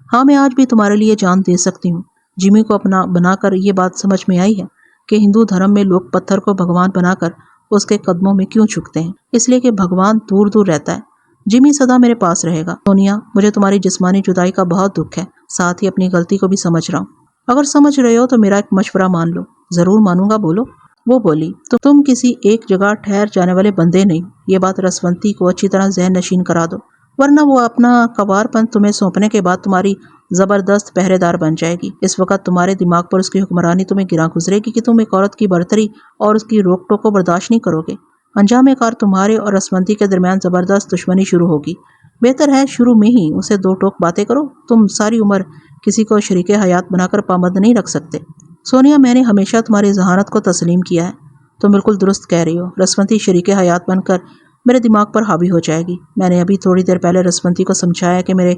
ہاں میں آج بھی تمہارے لیے جان دے سکتی ہوں۔ جمی کو اپنا بنا کر یہ بات سمجھ میں آئی ہے کہ ہندو دھرم میں لوگ پتھر کو بھگوان بنا کر اس کے قدموں میں کیوں جھکتے ہیں، اس لیے کہ بھگوان دور دور رہتا ہے۔ جمی سدا میرے پاس رہے گا۔ سونیا، مجھے تمہاری جسمانی جدائی کا بہت دکھ ہے، ساتھ ہی اپنی غلطی کو بھی سمجھ رہا ہوں۔ اگر سمجھ رہے ہو تو میرا ایک مشورہ مان لو۔ ضرور مانوں گا، بولو۔ وہ بولی، تو تم کسی ایک جگہ ٹھہر جانے والے بندے نہیں، یہ بات رسونتی کو اچھی طرح ذہن نشین کرا دو۔ ورنہ وہ اپنا کوار پن تمہیں سونپنے کے بعد تمہاری زبردست پہرے دار بن جائے گی۔ اس وقت تمہارے دماغ پر اس کی حکمرانی تمہیں گراں گزرے گی کہ تم ایک عورت کی برتری اور اس کی روک ٹوک کو برداشت نہیں کرو گے۔ انجام کار تمہارے اور رسونتی کے درمیان زبردست دشمنی شروع ہوگی۔ بہتر ہے شروع میں ہی اسے دو ٹوک باتیں کرو۔ تم ساری عمر کسی کو شریک حیات بنا کر پابند نہیں رکھ سکتے۔ سونیا، میں نے ہمیشہ تمہاری ذہانت کو تسلیم کیا ہے۔ تم بالکل درست کہہ رہی ہو۔ رسونتی شریک حیات بن کر میرے دماغ پر حاوی ہو جائے گی۔ میں نے ابھی تھوڑی دیر پہلے رسونتی کو سمجھایا کہ میرے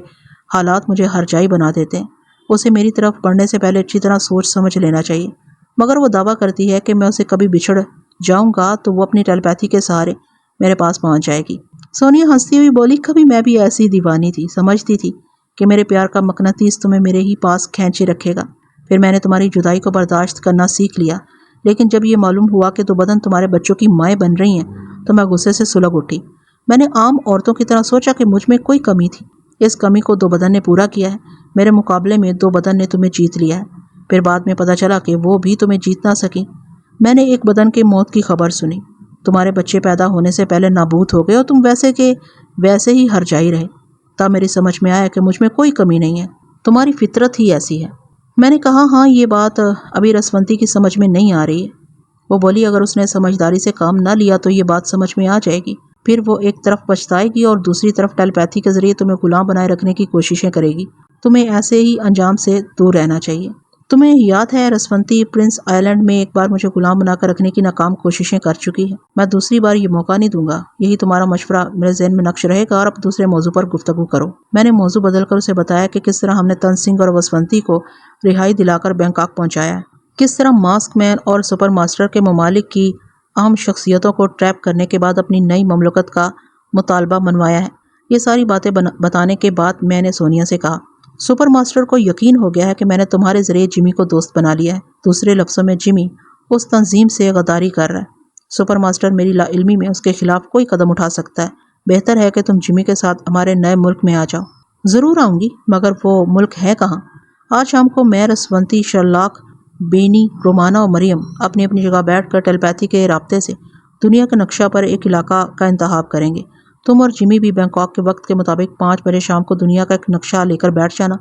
حالات مجھے ہرجائی بنا دیتے ہیں۔ اسے میری طرف بڑھنے سے پہلے اچھی طرح سوچ سمجھ لینا چاہیے۔ مگر وہ دعویٰ کرتی ہے کہ میں اسے کبھی بچھڑ جاؤں گا تو وہ اپنی ٹیلیپیتھی کے سہارے میرے پاس پہنچ جائے گی۔ سونیا ہنستی ہوئی بولی، کبھی میں بھی ایسی دیوانی تھی، سمجھتی تھی کہ میرے پیار کا مقناطیس تمہیں میرے ہی پاس کھینچے رکھے گا۔ پھر میں نے تمہاری جدائی کو برداشت کرنا سیکھ لیا، لیکن جب یہ معلوم ہوا کہ دو بدن تمہارے بچوں کی مائیں بن رہی ہیں تو میں غصے سے سلگ اٹھی۔ میں نے عام عورتوں کی طرح سوچا کہ مجھ میں کوئی کمی تھی۔ اس کمی کو دو بدن نے پورا کیا ہے۔ میرے مقابلے میں دو بدن نے تمہیں جیت لیا ہے۔ پھر بعد میں پتہ چلا کہ وہ بھی تمہیں جیت نہ سکی۔ میں نے ایک بدن کی موت کی خبر سنی۔ تمہارے بچے پیدا ہونے سے پہلے نابود ہو گئے اور تم ویسے کے ویسے ہی ہرجائی رہے۔ تب میری سمجھ میں آیا کہ مجھ میں کوئی کمی نہیں ہے، تمہاری فطرت ہی ایسی ہے۔ میں نے کہا، ہاں یہ بات ابھی رسونتی کی سمجھ میں نہیں آ رہی ہے۔ وہ بولی، اگر اس نے سمجھداری سے کام نہ لیا تو یہ بات سمجھ میں آ جائے گی۔ پھر وہ ایک طرف پچھتائے گی اور دوسری طرف ٹیلیپیتھی کے ذریعے تمہیں غلام بنائے رکھنے کی کوششیں کرے گی۔ تمہیں ایسے ہی انجام سے دور رہنا چاہیے۔ تمہیں یاد ہے رسونتی پرنس آئلینڈ میں ایک بار مجھے غلام بنا کر رکھنے کی ناکام کوششیں کر چکی ہے۔ میں دوسری بار یہ موقع نہیں دوں گا۔ یہی تمہارا مشورہ میرے ذہن میں نقش رہے گا اور اب دوسرے موضوع پر گفتگو کرو۔ میں نے موضوع بدل کر اسے بتایا کہ کس طرح ہم نے تن سنگھ اور وسونتی کو رہائی دلا کر بینکاک پہنچایا ہے، کس طرح ماسک مین اور سپر ماسٹر کے ممالک کی اہم شخصیتوں کو ٹریپ کرنے کے بعد اپنی نئی مملکت کا مطالبہ منوایا ہے۔ یہ ساری باتیں بتانے کے بعد میں نے سونیا سے کہا، سپر ماسٹر کو یقین ہو گیا ہے کہ میں نے تمہارے ذریعے جمی کو دوست بنا لیا ہے۔ دوسرے لفظوں میں جمی اس تنظیم سے غداری کر رہا ہے۔ سپر ماسٹر میری لا علمی میں اس کے خلاف کوئی قدم اٹھا سکتا ہے۔ بہتر ہے کہ تم جمی کے ساتھ ہمارے نئے ملک میں آ جاؤ۔ ضرور آؤں گی، مگر وہ ملک ہے کہاں؟ آج شام کو میں، رسونتی، شرلاک، بینی، رومانا اور مریم اپنی اپنی جگہ بیٹھ کر ٹیلیپیتھی کے رابطے سے دنیا کے نقشہ پر ایک علاقہ کا انتخاب کریں گے۔ تم اور جمی بھی بینکاک کے وقت کے مطابق 5 بجے شام کو دنیا کا ایک نقشہ لے کر بیٹھ جانا۔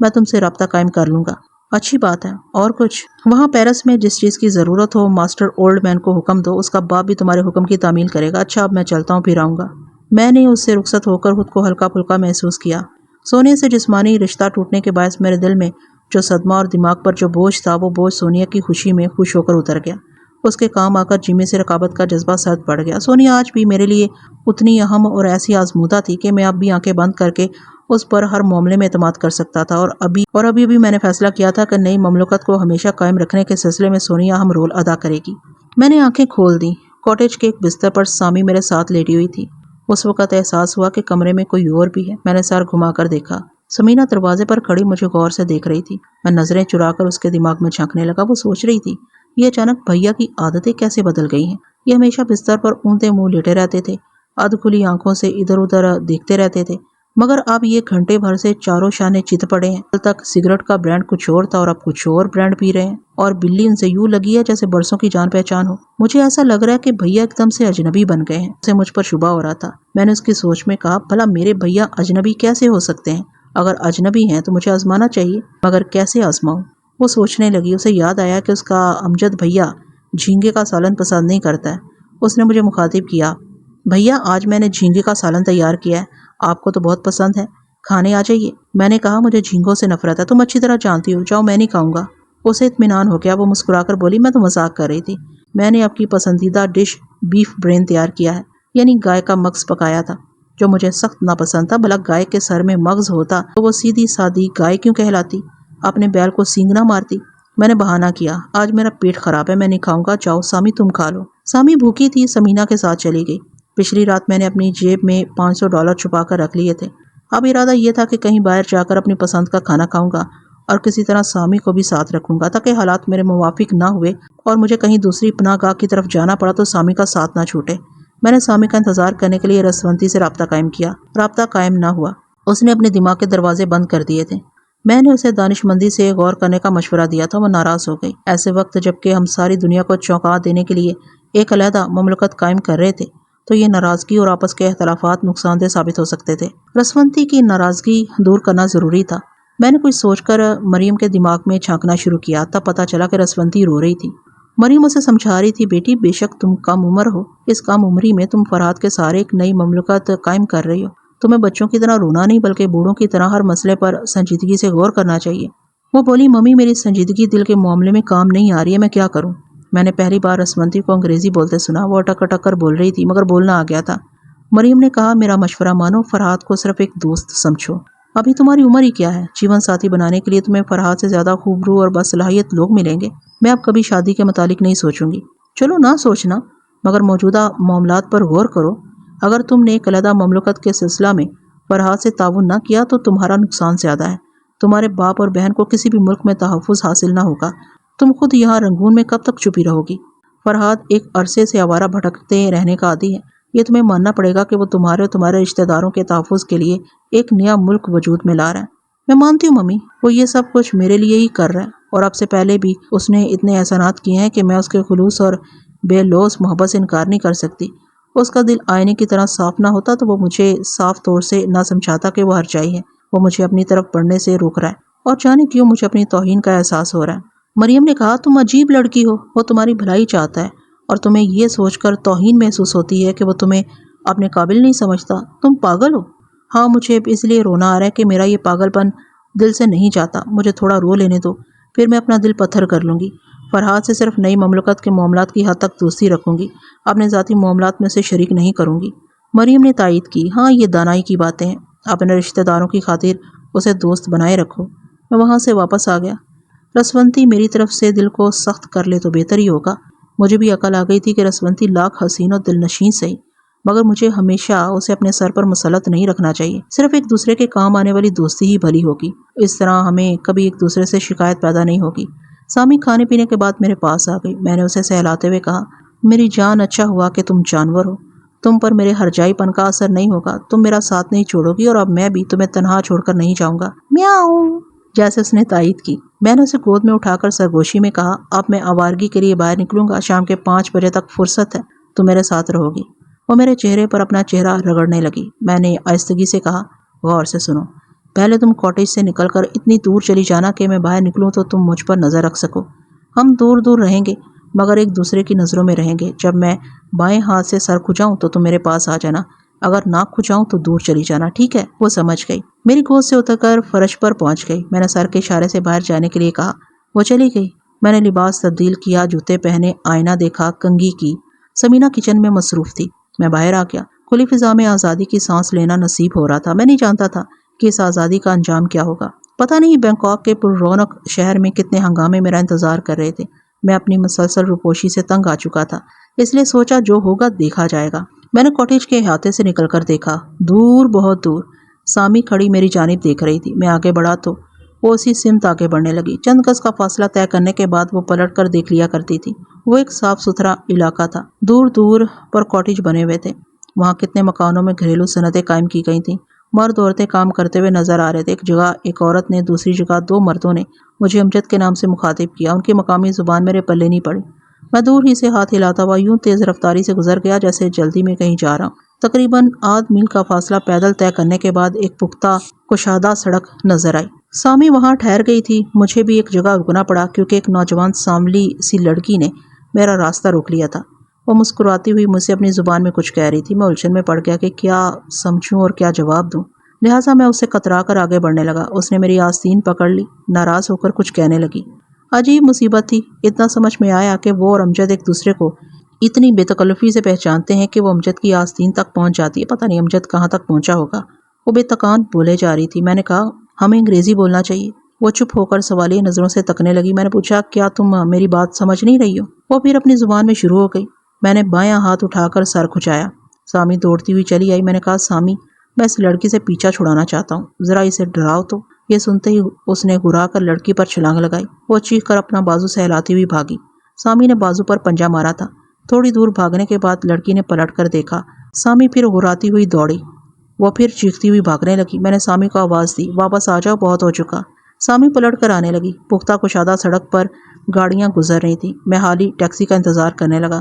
میں تم سے رابطہ قائم کر لوں گا۔ اچھی بات ہے۔ اور کچھ؟ وہاں پیرس میں جس چیز کی ضرورت ہو ماسٹر اولڈ مین کو حکم دو، اس کا باپ بھی تمہارے حکم کی تعمیل کرے گا۔ اچھا، اب میں چلتا ہوں، پھر آؤں گا۔ میں نے اس سے رخصت ہو کر خود کو ہلکا پھلکا محسوس کیا۔ سونیا سے جسمانی رشتہ ٹوٹنے کے باعث میرے دل میں جو صدمہ اور دماغ پر جو بوجھ تھا، وہ بوجھ سونیا کی خوشی میں خوش ہو کر اتر گیا۔ اس کے کام آ کر جمی سے رقابت کا جذبہ سرد پڑ گیا۔ سونیا آج بھی میرے لیے اتنی اہم اور ایسی آزمودہ تھی کہ میں اب بھی آنکھیں بند کر کے اس پر ہر معاملے میں اعتماد کر سکتا تھا، اور ابھی میں نے فیصلہ کیا تھا کہ نئی مملکت کو ہمیشہ قائم رکھنے کے سلسلے میں سونیا اہم رول ادا کرے گی۔ میں نے آنکھیں کھول دیں۔ کاٹیج کے ایک بستر پر سامی میرے ساتھ لیٹی ہوئی تھی۔ اس وقت احساس ہوا کہ کمرے میں کوئی اور بھی ہے۔ میں نے سر گھما کر دیکھا۔ سمینا دروازے پر کھڑی مجھے غور سے دیکھ رہی تھی۔ میں نظریں چرا کر اس کے دماغ میں جھانکنے لگا۔ وہ سوچ رہی تھی، یہ اچانک بھیا کی عادتیں کیسے بدل گئی ہیں؟ یہ ہمیشہ بستر پر اونتے منہ لیٹے رہتے تھے، ادھ کھلی آنکھوں سے ادھر ادھر دیکھتے رہتے تھے، مگر اب یہ گھنٹے بھر سے چاروں شانے چت پڑے ہیں۔ کل تک سگریٹ کا برانڈ کچھ اور تھا اور اب کچھ اور برانڈ پی رہے ہیں، اور بلی ان سے یوں لگی ہے جیسے برسوں کی جان پہچان ہو۔ مجھے ایسا لگ رہا ہے کہ بھیا ایک دم سے اجنبی بن گئے ہیں۔ اسے مجھ پر شبہ ہو رہا تھا۔ میں نے اس کی سوچ میں کہا، بھلا میرے بھیا اجنبی کیسے ہو سکتے ہیں؟ اگر اجنبی ہیں تو مجھے آزمانا چاہیے، مگر کیسے آزماؤں؟ وہ سوچنے لگی۔ اسے یاد آیا کہ اس کا امجد بھیا جھینگے کا سالن پسند نہیں کرتا ہے۔ اس نے مجھے مخاطب کیا، بھیا آج میں نے جھینگے کا سالن تیار کیا ہے، آپ کو تو بہت پسند ہے، کھانے آ جائیے۔ میں نے کہا، مجھے جھینگوں سے نفرت ہے، تم اچھی طرح جانتی ہو، جاؤ میں نہیں کھاؤں گا۔ اسے اطمینان ہو گیا۔ وہ مسکرا کر بولی، میں تو مذاق کر رہی تھی۔ میں نے آپ کی پسندیدہ ڈش بیف برین تیار کیا ہے، یعنی گائے کا مغز پکایا تھا، جو مجھے سخت ناپسند تھا۔ بھلا گائے کے سر میں مغز ہوتا تو وہ سیدھی سادی گائے کیوں کہلاتی؟ اپنے بیل کو سینگ نہ مارتی؟ میں نے بہانہ کیا، آج میرا پیٹ خراب ہے، میں نہیں کھاؤں گا، جاؤ سامی تم کھا لو۔ سامی بھوکی تھی، سمینا کے ساتھ چلی گئی۔ پچھلی رات میں نے اپنی جیب میں $500 چھپا کر رکھ لیے تھے۔ اب ارادہ یہ تھا کہ کہیں باہر جا کر اپنی پسند کا کھانا کھاؤں گا اور کسی طرح سامی کو بھی ساتھ رکھوں گا، تاکہ حالات میرے موافق نہ ہوئے اور مجھے کہیں دوسری پناہ گاہ کی طرف جانا پڑا تو سامی کا ساتھ نہ چھوٹے۔ میں نے سامی کا انتظار کرنے کے لیے رسونتی سے رابطہ قائم کیا۔ رابطہ قائم نہ ہوا۔ اس نے اپنے دماغ کے دروازے بند کر دیے تھے۔ میں نے اسے دانشمندی سے غور کرنے کا مشورہ دیا تھا، وہ ناراض ہو گئی۔ ایسے وقت جبکہ ہم ساری دنیا کو چونکا دینے کے لیے ایک علیحدہ مملکت قائم کر رہے تھے، تو یہ ناراضگی اور آپس کے اختلافات نقصان دہ ثابت ہو سکتے تھے۔ رسونتی کی ناراضگی دور کرنا ضروری تھا۔ میں نے کچھ سوچ کر مریم کے دماغ میں جھانکنا شروع کیا، تب پتہ چلا کہ رسونتی رو رہی تھی۔ مریم اسے سمجھا رہی تھی، بیٹی بے شک تم کم عمر ہو، اس کم عمری میں تم فرحات کے سارے ایک نئی مملکت قائم کر رہی ہو، تمہیں بچوں کی طرح رونا نہیں بلکہ بوڑھوں کی طرح ہر مسئلے پر سنجیدگی سے غور کرنا چاہیے۔ وہ بولی، ممی میری سنجیدگی دل کے معاملے میں کام نہیں آ رہی ہے، میں کیا کروں؟ میں نے پہلی بار رسونتی کو انگریزی بولتے سنا، وہ اٹک اٹک کر بول رہی تھی مگر بولنا آ گیا تھا۔ مریم نے کہا، میرا مشورہ مانو، فرحات کو صرف ایک دوست سمجھو، ابھی تمہاری عمر ہی کیا ہے، جیون ساتھی بنانے کے لیے تمہیں فرحات سے زیادہ خوبرو اور باصلاحیت لوگ ملیں گے۔ میں اب کبھی شادی کے متعلق نہیں سوچوں گی۔ چلو نہ سوچنا، مگر موجودہ معاملات پر غور کرو۔ اگر تم نے ایک علیحدہ مملکت کے سلسلہ میں فرحات سے تعاون نہ کیا تو تمہارا نقصان زیادہ ہے۔ تمہارے باپ اور بہن کو کسی بھی ملک میں تحفظ حاصل نہ ہوگا، تم خود یہاں رنگون میں کب تک چھپی رہو گی؟ فرحات ایک عرصے سے آوارہ بھٹکتے رہنے کا عادی ہے، یہ تمہیں ماننا پڑے گا کہ وہ تمہارے اور تمہارے رشتہ داروں کے تحفظ کے لیے ایک نیا ملک وجود میں لا رہا ہے۔ میں مانتی ہوں ممی، وہ یہ سب کچھ میرے لیے ہی کر رہا ہے، اور اب سے پہلے بھی اس نے اتنے احسانات کیے ہیں کہ میں اس کے خلوص اور بے لوث محبت سے انکار نہیں کر سکتی۔ اس کا دل آئینے کی طرح صاف نہ ہوتا تو وہ مجھے صاف طور سے نہ سمجھاتا کہ وہ ہرجائی ہے۔ وہ مجھے اپنی طرف بڑھنے سے روک رہا ہے، اور جانے کیوں مجھے اپنی توہین کا احساس ہو رہا ہے۔ مریم نے کہا، تم عجیب لڑکی ہو، وہ تمہاری بھلائی چاہتا ہے اور تمہیں یہ سوچ کر توہین محسوس ہوتی ہے کہ وہ تمہیں اپنے قابل نہیں سمجھتا۔ تم پاگل ہو۔ ہاں، مجھے اس لیے رونا آ رہا ہے کہ میرا یہ پاگل پن دل سے نہیں جاتا، مجھے تھوڑا رو لینے دو، پھر میں اپنا دل پتھر کر لوں گی۔ فرحات سے صرف نئی مملکت کے معاملات کی حد تک دوستی رکھوں گی، اپنے ذاتی معاملات میں سے شریک نہیں کروں گی۔ مریم نے تائید کی، ہاں یہ دانائی کی باتیں ہیں، اپنے رشتہ داروں کی خاطر اسے دوست بنائے رکھو۔ میں وہاں سے واپس آ گیا۔ رسونتی میری طرف سے دل کو سخت کر لے تو بہتر ہی ہوگا۔ مجھے بھی عقل آ گئی تھی کہ رسونتی لاکھ حسین و دل نشین صحیح، مگر مجھے ہمیشہ اسے اپنے سر پر مسلط نہیں رکھنا چاہیے۔ صرف ایک دوسرے کے کام آنے والی دوستی ہی بھلی ہوگی، اس طرح ہمیں کبھی ایک دوسرے سے شکایت پیدا نہیں ہوگی۔ سامی کھانے پینے کے بعد میرے پاس آ گئی۔ میں نے اسے سہلاتے ہوئے کہا، میری جان، اچھا ہوا کہ تم جانور ہو، تم پر میرے ہرجائی پن کا اثر نہیں ہوگا، تم میرا ساتھ نہیں چھوڑو گی، اور اب میں بھی تمہیں تنہا چھوڑ کر نہیں جاؤں گا۔ میاؤ، جیسے اس نے تائید کی۔ میں نے اسے گود میں اٹھا کر سرگوشی میں کہا، اب میں آوارگی کے لیے باہر نکلوں گا، شام کے 5 بجے تک فرصت ہے، تم میرے ساتھ رہو گی۔ وہ میرے چہرے پر اپنا چہرہ رگڑنے لگی۔ میں نے آہستگی سے کہا، غور سے سنو، پہلے تم کاٹیج سے نکل کر اتنی دور چلی جانا کہ میں باہر نکلوں تو تم مجھ پر نظر رکھ سکو۔ ہم دور دور رہیں گے مگر ایک دوسرے کی نظروں میں رہیں گے۔ جب میں بائیں ہاتھ سے سر کھجاؤں تو تم میرے پاس آ جانا، اگر ناک کھجاؤں تو دور چلی جانا، ٹھیک ہے؟ وہ سمجھ گئی، میری گود سے اتر کر فرش پر پہنچ گئی۔ میں نے سر کے اشارے سے باہر جانے کے لیے کہا، وہ چلی گئی۔ میں نے لباس تبدیل کیا، جوتے پہنے، آئینہ دیکھا، کنگھی کی۔ سمینہ کچن میں مصروف تھی۔ میں باہر آ گیا۔ کھلی فضا میں آزادی کی سانس لینا نصیب ہو رہا تھا۔ میں نہیں جانتا تھا کہ اس آزادی کا انجام کیا ہوگا۔ پتہ نہیں بینکاک کے پر رونق شہر میں کتنے ہنگامے میرا انتظار کر رہے تھے۔ میں اپنی مسلسل روپوشی سے تنگ آ چکا تھا، اس لیے سوچا جو ہوگا دیکھا جائے گا۔ میں نے کاٹیج کے احاطے سے نکل کر دیکھا، دور، بہت دور سامی کھڑی میری جانب دیکھ رہی تھی۔ میں آگے بڑھا تو وہ اسی سمت آگے بڑھنے لگی۔ چند گز کا فاصلہ طے کرنے کے بعد وہ پلٹ کر دیکھ لیا کرتی تھی۔ وہ ایک صاف ستھرا علاقہ تھا، دور دور پر کاٹیج بنے ہوئے تھے۔ وہاں کتنے مکانوں میں گھریلو صنعتیں قائم کی گئی تھیں، مرد عورتیں کام کرتے ہوئے نظر آ رہے تھے۔ ایک جگہ ایک عورت نے، دوسری جگہ 2 مردوں نے مجھے امجد کے نام سے مخاطب کیا۔ ان کی مقامی زبان میرے پلے نہیں پڑی۔ میں دور ہی سے ہاتھ ہلاتا ہوا یوں تیز رفتاری سے گزر گیا جیسے جلدی میں کہیں جا رہا ہوں۔ تقریباً آدھ میل کا فاصلہ پیدل طے کرنے کے بعد ایک پختہ کشادہ سڑک نظر آئی۔ سامی وہاں ٹھہر گئی تھی۔ مجھے بھی ایک جگہ رکنا پڑا کیونکہ ایک نوجوان سانولی سی لڑکی نے میرا راستہ روک لیا تھا۔ وہ مسکراتی ہوئی مجھ سے اپنی زبان میں کچھ کہہ رہی تھی۔ میں الجھن میں پڑ گیا کہ کیا سمجھوں اور کیا جواب دوں، لہٰذا میں اس سے کترا کر آگے بڑھنے لگا۔ اس نے میری آستین پکڑ لی، ناراض ہو کر کچھ کہنے لگی۔ عجیب مصیبت تھی، اتنا سمجھ میں آیا کہ وہ اور امجد ایک دوسرے کو اتنی بے تکلفی سے پہچانتے ہیں کہ وہ امجد کی آستین تک پہنچ جاتی ہے۔ پتہ نہیں امجد کہاں تک پہنچا ہوگا۔ وہ بے تکان بولے جا رہی تھی۔ میں نے کہا، ہمیں انگریزی بولنا چاہیے۔ وہ چپ ہو کر سوالیہ نظروں سے تکنے لگی۔ میں نے پوچھا، کیا تم میری بات سمجھ نہیں رہی ہو؟ وہ پھر اپنی زبان میں شروع ہو گئی۔ میں نے بایاں ہاتھ اٹھا کر سر کھجایا۔ سامی دوڑتی ہوئی چلی آئی۔ میں نے کہا، سامی، میں اس لڑکی سے پیچھا چھڑانا چاہتا ہوں، ذرا اسے ڈراؤ تو۔ یہ سنتے ہی اس نے گھرا کر لڑکی پر چھلانگ لگائی۔ وہ چیخ کر اپنا بازو سہلاتی ہوئی بھاگی۔ سامی نے بازو پر پنجہ مارا تھا۔ تھوڑی دور بھاگنے کے بعد لڑکی نے پلٹ کر دیکھا۔ سامی پھر گھراتی ہوئی دوڑی۔ وہ پھر چیختی ہوئی بھاگنے لگی۔ میں نے سامی کو آواز دی، واپس آ جاؤ، بہت ہو چکا۔ سامی پلٹ کر آنے لگی۔ پختہ کشادہ سڑک پر گاڑیاں گزر رہی تھیں۔ میں حالی ٹیکسی کا انتظار کرنے لگا۔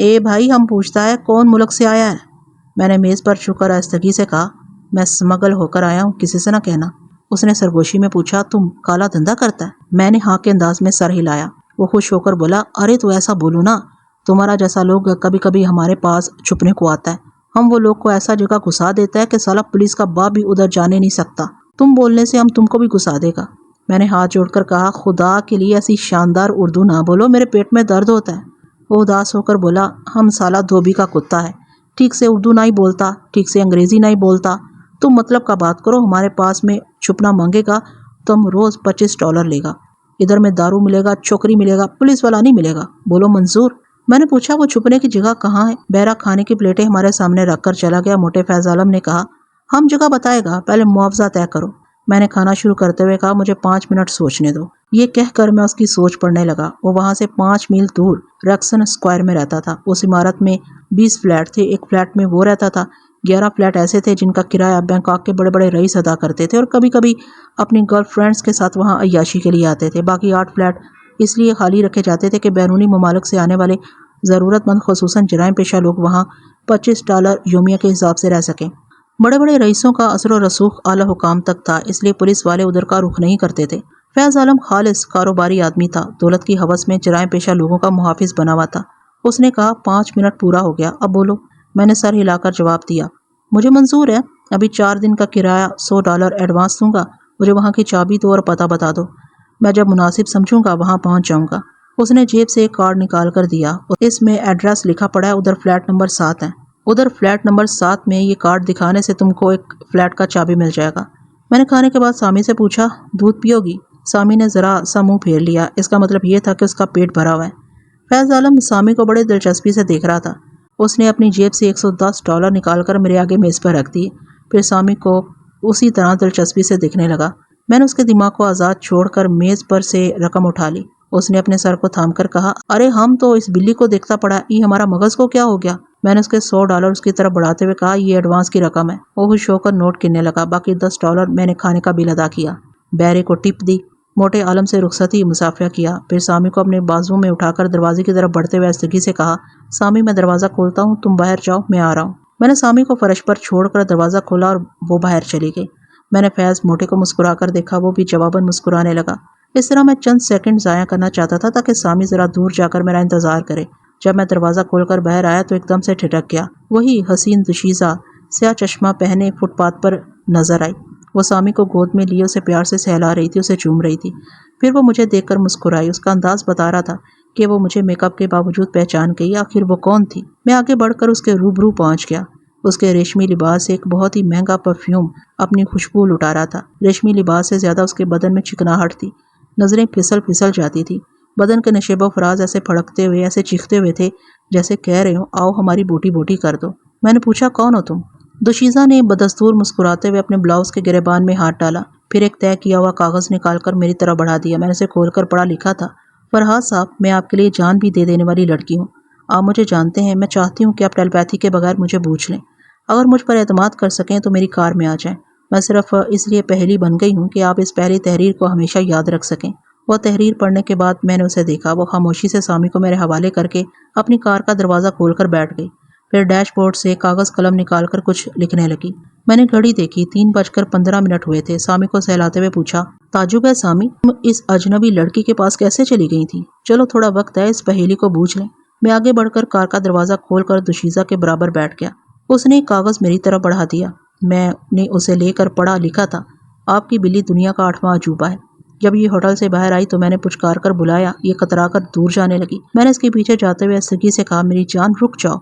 اے بھائی ہم پوچھتا ہے کون ملک سے آیا ہے؟ میں نے میز پر چھو کر آہستگی سے کہا، میں سمگل ہو کر آیا ہوں، کسی سے نہ کہنا۔ اس نے سرگوشی میں پوچھا، تم کالا دھندا کرتا ہے؟ میں نے ہاں کے انداز میں سر ہلایا۔ وہ خوش ہو کر بولا، ارے تو ایسا بولو نا، تمہارا جیسا لوگ کبھی کبھی ہمارے پاس چھپنے کو آتا ہے، ہم وہ لوگ کو ایسا جگہ گھسا دیتا ہے کہ سالا پولیس کا باپ بھی ادھر جانے نہیں سکتا، تم بولنے سے ہم تم کو بھی گھسا دے گا۔ میں نے ہاتھ جوڑ کر کہا، خدا کے لیے ایسی شاندار اردو نہ بولو، میرے پیٹ میں درد ہوتا ہے۔ وہ اداس ہو کر بولا، ہم سالا دھوبی کا کتا ہے، ٹھیک سے اردو نہیں بولتا، ٹھیک سے انگریزی نہیں بولتا، تم مطلب کا بات کرو، ہمارے پاس میں چھپنا مانگے گا تو ہم روز $25 لے گا، ادھر میں دارو ملے گا، چوکری ملے گا، پولیس والا نہیں ملے گا، بولو منظور؟ میں نے پوچھا، وہ چھپنے کی جگہ کہاں ہے؟ بہرا کھانے کی پلیٹیں ہمارے سامنے رکھ کر چلا گیا۔ موٹے فیض عالم نے کہا، ہم جگہ بتائے گا، پہلے معاوضہ طے کرو۔ میں نے کھانا شروع کرتے ہوئے کہا، مجھے 5 منٹ سوچنے دو۔ یہ کہہ کر میں اس کی سوچ پڑنے لگا۔ وہ وہاں سے 5 میل دور ریکسن اسکوائر میں رہتا تھا۔ اس عمارت میں 20 فلیٹ تھے، ایک فلیٹ میں وہ رہتا تھا، 11 فلیٹ ایسے تھے جن کا کرایہ بینکاک کے بڑے بڑے رئیس ادا کرتے تھے اور کبھی کبھی اپنی گرل فرینڈز کے ساتھ وہاں عیاشی کے لیے آتے تھے۔ باقی 8 فلیٹ اس لیے خالی رکھے جاتے تھے کہ بیرونی ممالک سے آنے والے ضرورت مند خصوصاً جرائم پیشہ لوگ وہاں $25 یومیہ کے حساب سے رہ سکیں۔ بڑے بڑے رئیسوں کا اثر و رسوخ اعلی حکام تک تھا، اس لیے پولیس والے ادھر کا رخ نہیں کرتے تھے۔ فیض عالم خالص کاروباری آدمی تھا، دولت کی ہوس میں جرائم پیشہ لوگوں کا محافظ بنا ہوا تھا۔ اس نے کہا، 5 منٹ پورا ہو گیا، اب بولو۔ میں نے سر ہلا کر جواب دیا، مجھے منظور ہے، ابھی 4 دن کا کرایہ $100 ایڈوانس دوں گا، مجھے وہاں کی چابی دو اور پتہ بتا دو، میں جب مناسب سمجھوں گا وہاں پہنچ جاؤں گا۔ اس نے جیب سے ایک کارڈ نکال کر دیا، اس میں ایڈریس لکھا پڑا ہے، ادھر فلیٹ نمبر 7 ہے، ادھر فلیٹ نمبر 7 میں یہ کارڈ دکھانے سے تم کو ایک فلیٹ کا چابی مل جائے گا۔ میں نے کھانے کے بعد سامی سے پوچھا، دودھ پیو گی؟ سامی نے ذرا سا منہ پھیر لیا، اس کا مطلب یہ تھا کہ اس کا پیٹ بھرا ہوا ہے۔ فیض عالم سامی کو بڑے دلچسپی سے دیکھ رہا تھا۔ اس نے اپنی جیب سے $110 نکال کر میرے آگے میز پر رکھ دیے، پھر سامی کو اسی طرح دلچسپی سے دیکھنے لگا۔ میں نے اس کے دماغ کو آزاد چھوڑ کر میز پر سے رقم اٹھا لی۔ اس نے اپنے سر کو تھام کر کہا، ارے ہم تو اس بلی کو دیکھتا پڑا، یہ ہمارا مغز کو کیا ہو گیا؟ میں نے اس کے $100 اس کی طرف بڑھاتے ہوئے کہا، یہ ایڈوانس کی رقم ہے۔ وہ خوش ہو کر نوٹ گننے لگا، باقی $10 میں نے کھانے کا بل ادا کیا، بہرے کو ٹپ دی، موٹے عالم سے رخصتی مسافرہ کیا، پھر سامی کو اپنے بازو میں اٹھا کر دروازے کی طرف بڑھتے ہوئے آہستگی سے کہا، سامی میں دروازہ کھولتا ہوں، تم باہر جاؤ، میں آ رہا ہوں۔ میں نے سامی کو فرش پر چھوڑ کر دروازہ کھولا اور وہ باہر چلی گئی۔ میں نے فیض موٹے کو مسکرا کر دیکھا، وہ بھی جواباً مسکرانے لگا۔ اس طرح میں چند سیکنڈ ضائع کرنا چاہتا تھا تاکہ سامی ذرا دور جا کر میرا انتظار کرے۔ جب میں دروازہ کھول کر باہر آیا تو ایک دم سے ٹھٹک گیا۔ وہی حسین دوشیزہ سیاہ چشمہ پہنے فٹ پاتھ پر نظر آئی۔ وہ سامی کو گود میں لیے اسے پیار سے سہلا رہی تھی، اسے چوم رہی تھی، پھر وہ مجھے دیکھ کر مسکرائی۔ اس کا انداز بتا رہا تھا کہ وہ مجھے میک اپ کے باوجود پہچان گئی۔ آخر وہ کون تھی؟ میں آگے بڑھ کر اس کے روبرو پہنچ گیا۔ اس کے ریشمی لباس سے ایک بہت ہی مہنگا پرفیوم اپنی خوشبو لٹا رہا تھا۔ ریشمی لباس سے زیادہ اس کے بدن میں چکناہٹ تھی، نظریں پھسل پھسل جاتی تھی، بدن کے نشیب و فراز ایسے پھڑکتے ہوئے، ایسے چیختے ہوئے تھے جیسے کہہ رہے ہوں، آؤ ہماری بوٹی بوٹی کر دو۔ میں نے پوچھا، کون ہو تم؟ دوشیزہ نے بدستور مسکراتے ہوئے اپنے بلاؤز کے گریبان میں ہاتھ ڈالا، پھر ایک طے کیا ہوا کاغذ نکال کر میری طرف بڑھا دیا۔ میں نے اسے کھول کر پڑھا، لکھا تھا، فرحاد صاحب، میں آپ کے لیے جان بھی دے دینے والی لڑکی ہوں، آپ مجھے جانتے ہیں، میں چاہتی ہوں کہ آپ ٹیلیپیتھی کے بغیر مجھے بوجھ لیں، اگر مجھ پر اعتماد کر سکیں تو میری کار میں آ جائیں، میں صرف اس لیے پہلی بن گئی ہوں کہ آپ اس پہلی تحریر کو ہمیشہ یاد رکھ سکیں۔ وہ تحریر پڑھنے کے بعد میں نے اسے دیکھا، وہ خاموشی سے سامی کو میرے حوالے کر کے اپنی کار کا دروازہ کھول کر بیٹھ گئی، پھر ڈیش بورڈ سے کاغذ قلم نکال کر کچھ لکھنے لگی۔ میں نے گھڑی دیکھی، 3:15 ہوئے تھے۔ سامی کو سہلاتے ہوئے پوچھا، تعجب ہے سامی، تم اس اجنبی لڑکی کے پاس کیسے چلی گئی تھی؟ چلو تھوڑا وقت ہے، اس پہیلی کو بوجھ لیں۔ میں آگے بڑھ کر کار کا دروازہ کھول کر دوشیزہ کے برابر بیٹھ گیا۔ اس نے کاغذ میری طرف بڑھا دیا، میں نے اسے لے کر پڑھا، لکھا تھا، آپ کی بلی دنیا کا 8واں عجوبہ ہے۔ جب یہ ہوٹل سے باہر آئی تو میں نے پچکار کر بلایا، یہ کترا کر دور جانے لگی۔ میں نے اس کے پیچھے جاتے ہوئے آہستگی سے کہا، میری جان رک جاؤ،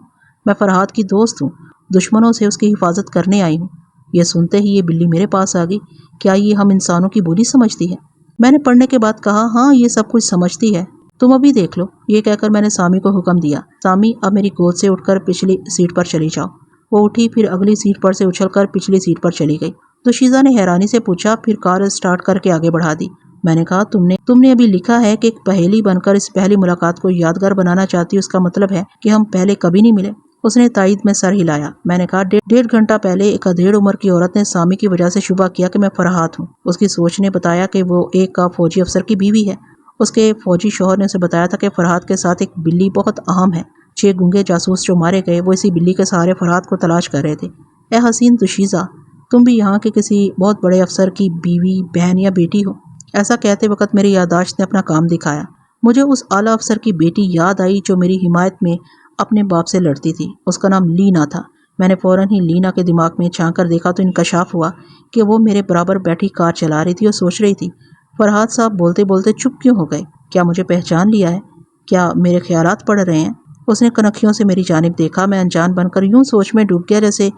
میں فرحاد کی دوست ہوں، دشمنوں سے اس کی حفاظت کرنے آئی ہوں۔ یہ سنتے ہی یہ بلی میرے پاس آ گئی، کیا یہ ہم انسانوں کی بولی سمجھتی ہے؟ میں نے پڑھنے کے بعد کہا، ہاں یہ سب کچھ سمجھتی ہے، تم ابھی دیکھ لو۔ یہ کہہ کر میں نے سامی کو حکم دیا، سامی اب میری گود سے اٹھ کر پچھلی سیٹ پر چلی جاؤ۔ وہ اٹھی، پھر اگلی سیٹ پر سے اچھل کر پچھلی سیٹ پر چلی گئی۔ دوشیزہ نے حیرانی سے پوچھا، پھر کار اسٹارٹ کر کے آگے بڑھا دی۔ میں نے کہا، تم نے ابھی لکھا ہے کہ ایک پہیلی بن کر اس پہلی ملاقات کو یادگار بنانا چاہتی ہو، اس کا مطلب ہے کہ ہم پہلے کبھی نہیں ملے؟ اس نے تائید میں سر ہلایا۔ میں نے کہا، 1.5 گھنٹہ پہلے ایک ادھیڑ عمر کی عورت نے سامی کی وجہ سے شبہ کیا کہ میں فرحاد ہوں۔ اس کی سوچ نے بتایا کہ وہ ایک فوجی افسر کی بیوی ہے۔ اس کے فوجی شوہر نے اسے بتایا تھا کہ فرحاد کے ساتھ ایک بلی بہت اہم ہے 6 گونگے جاسوس جو مارے گئے وہ اسی بلی کے سہارے فرات کو تلاش کر رہے تھے۔ اے حسین دوشیزہ، تم بھی یہاں کے کسی بہت بڑے افسر کی بیوی، بہن یا بیٹی ہو؟ ایسا کہتے وقت میری یادداشت نے اپنا کام دکھایا۔ مجھے اس اعلیٰ افسر کی بیٹی یاد آئی جو میری حمایت میں اپنے باپ سے لڑتی تھی۔ اس کا نام لینا تھا۔ میں نے فوراً ہی لینا کے دماغ میں جھانک کر دیکھا تو انکشاف ہوا کہ وہ میرے برابر بیٹھی کار چلا رہی تھی اور سوچ رہی تھی، فرحات صاحب بولتے بولتے چپ کیوں ہو گئے؟ کیا مجھے پہچان لیا ہے؟ کیا میرے خیالات پڑھ رہے ہیں؟ اس نے کنکھیوں سے میری جانب دیکھا۔ میں انجان بن کر یوں سوچ میں ڈوب گیا جیسے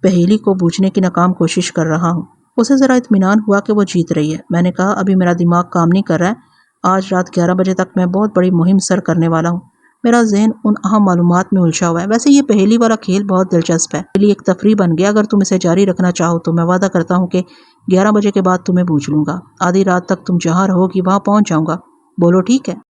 پہیلی کو بوجھنے کی ناکام کوشش کر رہا ہوں۔ اسے ذرا اطمینان ہوا کہ وہ جیت رہی ہے۔ میں نے کہا، ابھی میرا دماغ کام نہیں کر رہا ہے۔ آج رات 11 بجے تک میں بہت بڑی مہم سر کرنے والا ہوں۔ میرا ذہن ان اہم معلومات میں الجھا ہوا ہے۔ ویسے یہ پہیلی والا کھیل بہت دلچسپ ہے۔ میرے لیے ایک تفریح بن گیا۔ اگر تم اسے جاری رکھنا چاہو تو میں وعدہ کرتا ہوں کہ 11 بجے کے بعد تمہیں بوجھ لوں گا۔ آدھی رات تک تم جہاں رہو گی وہاں پہنچ جاؤں گا۔ بولو ٹھیک ہے؟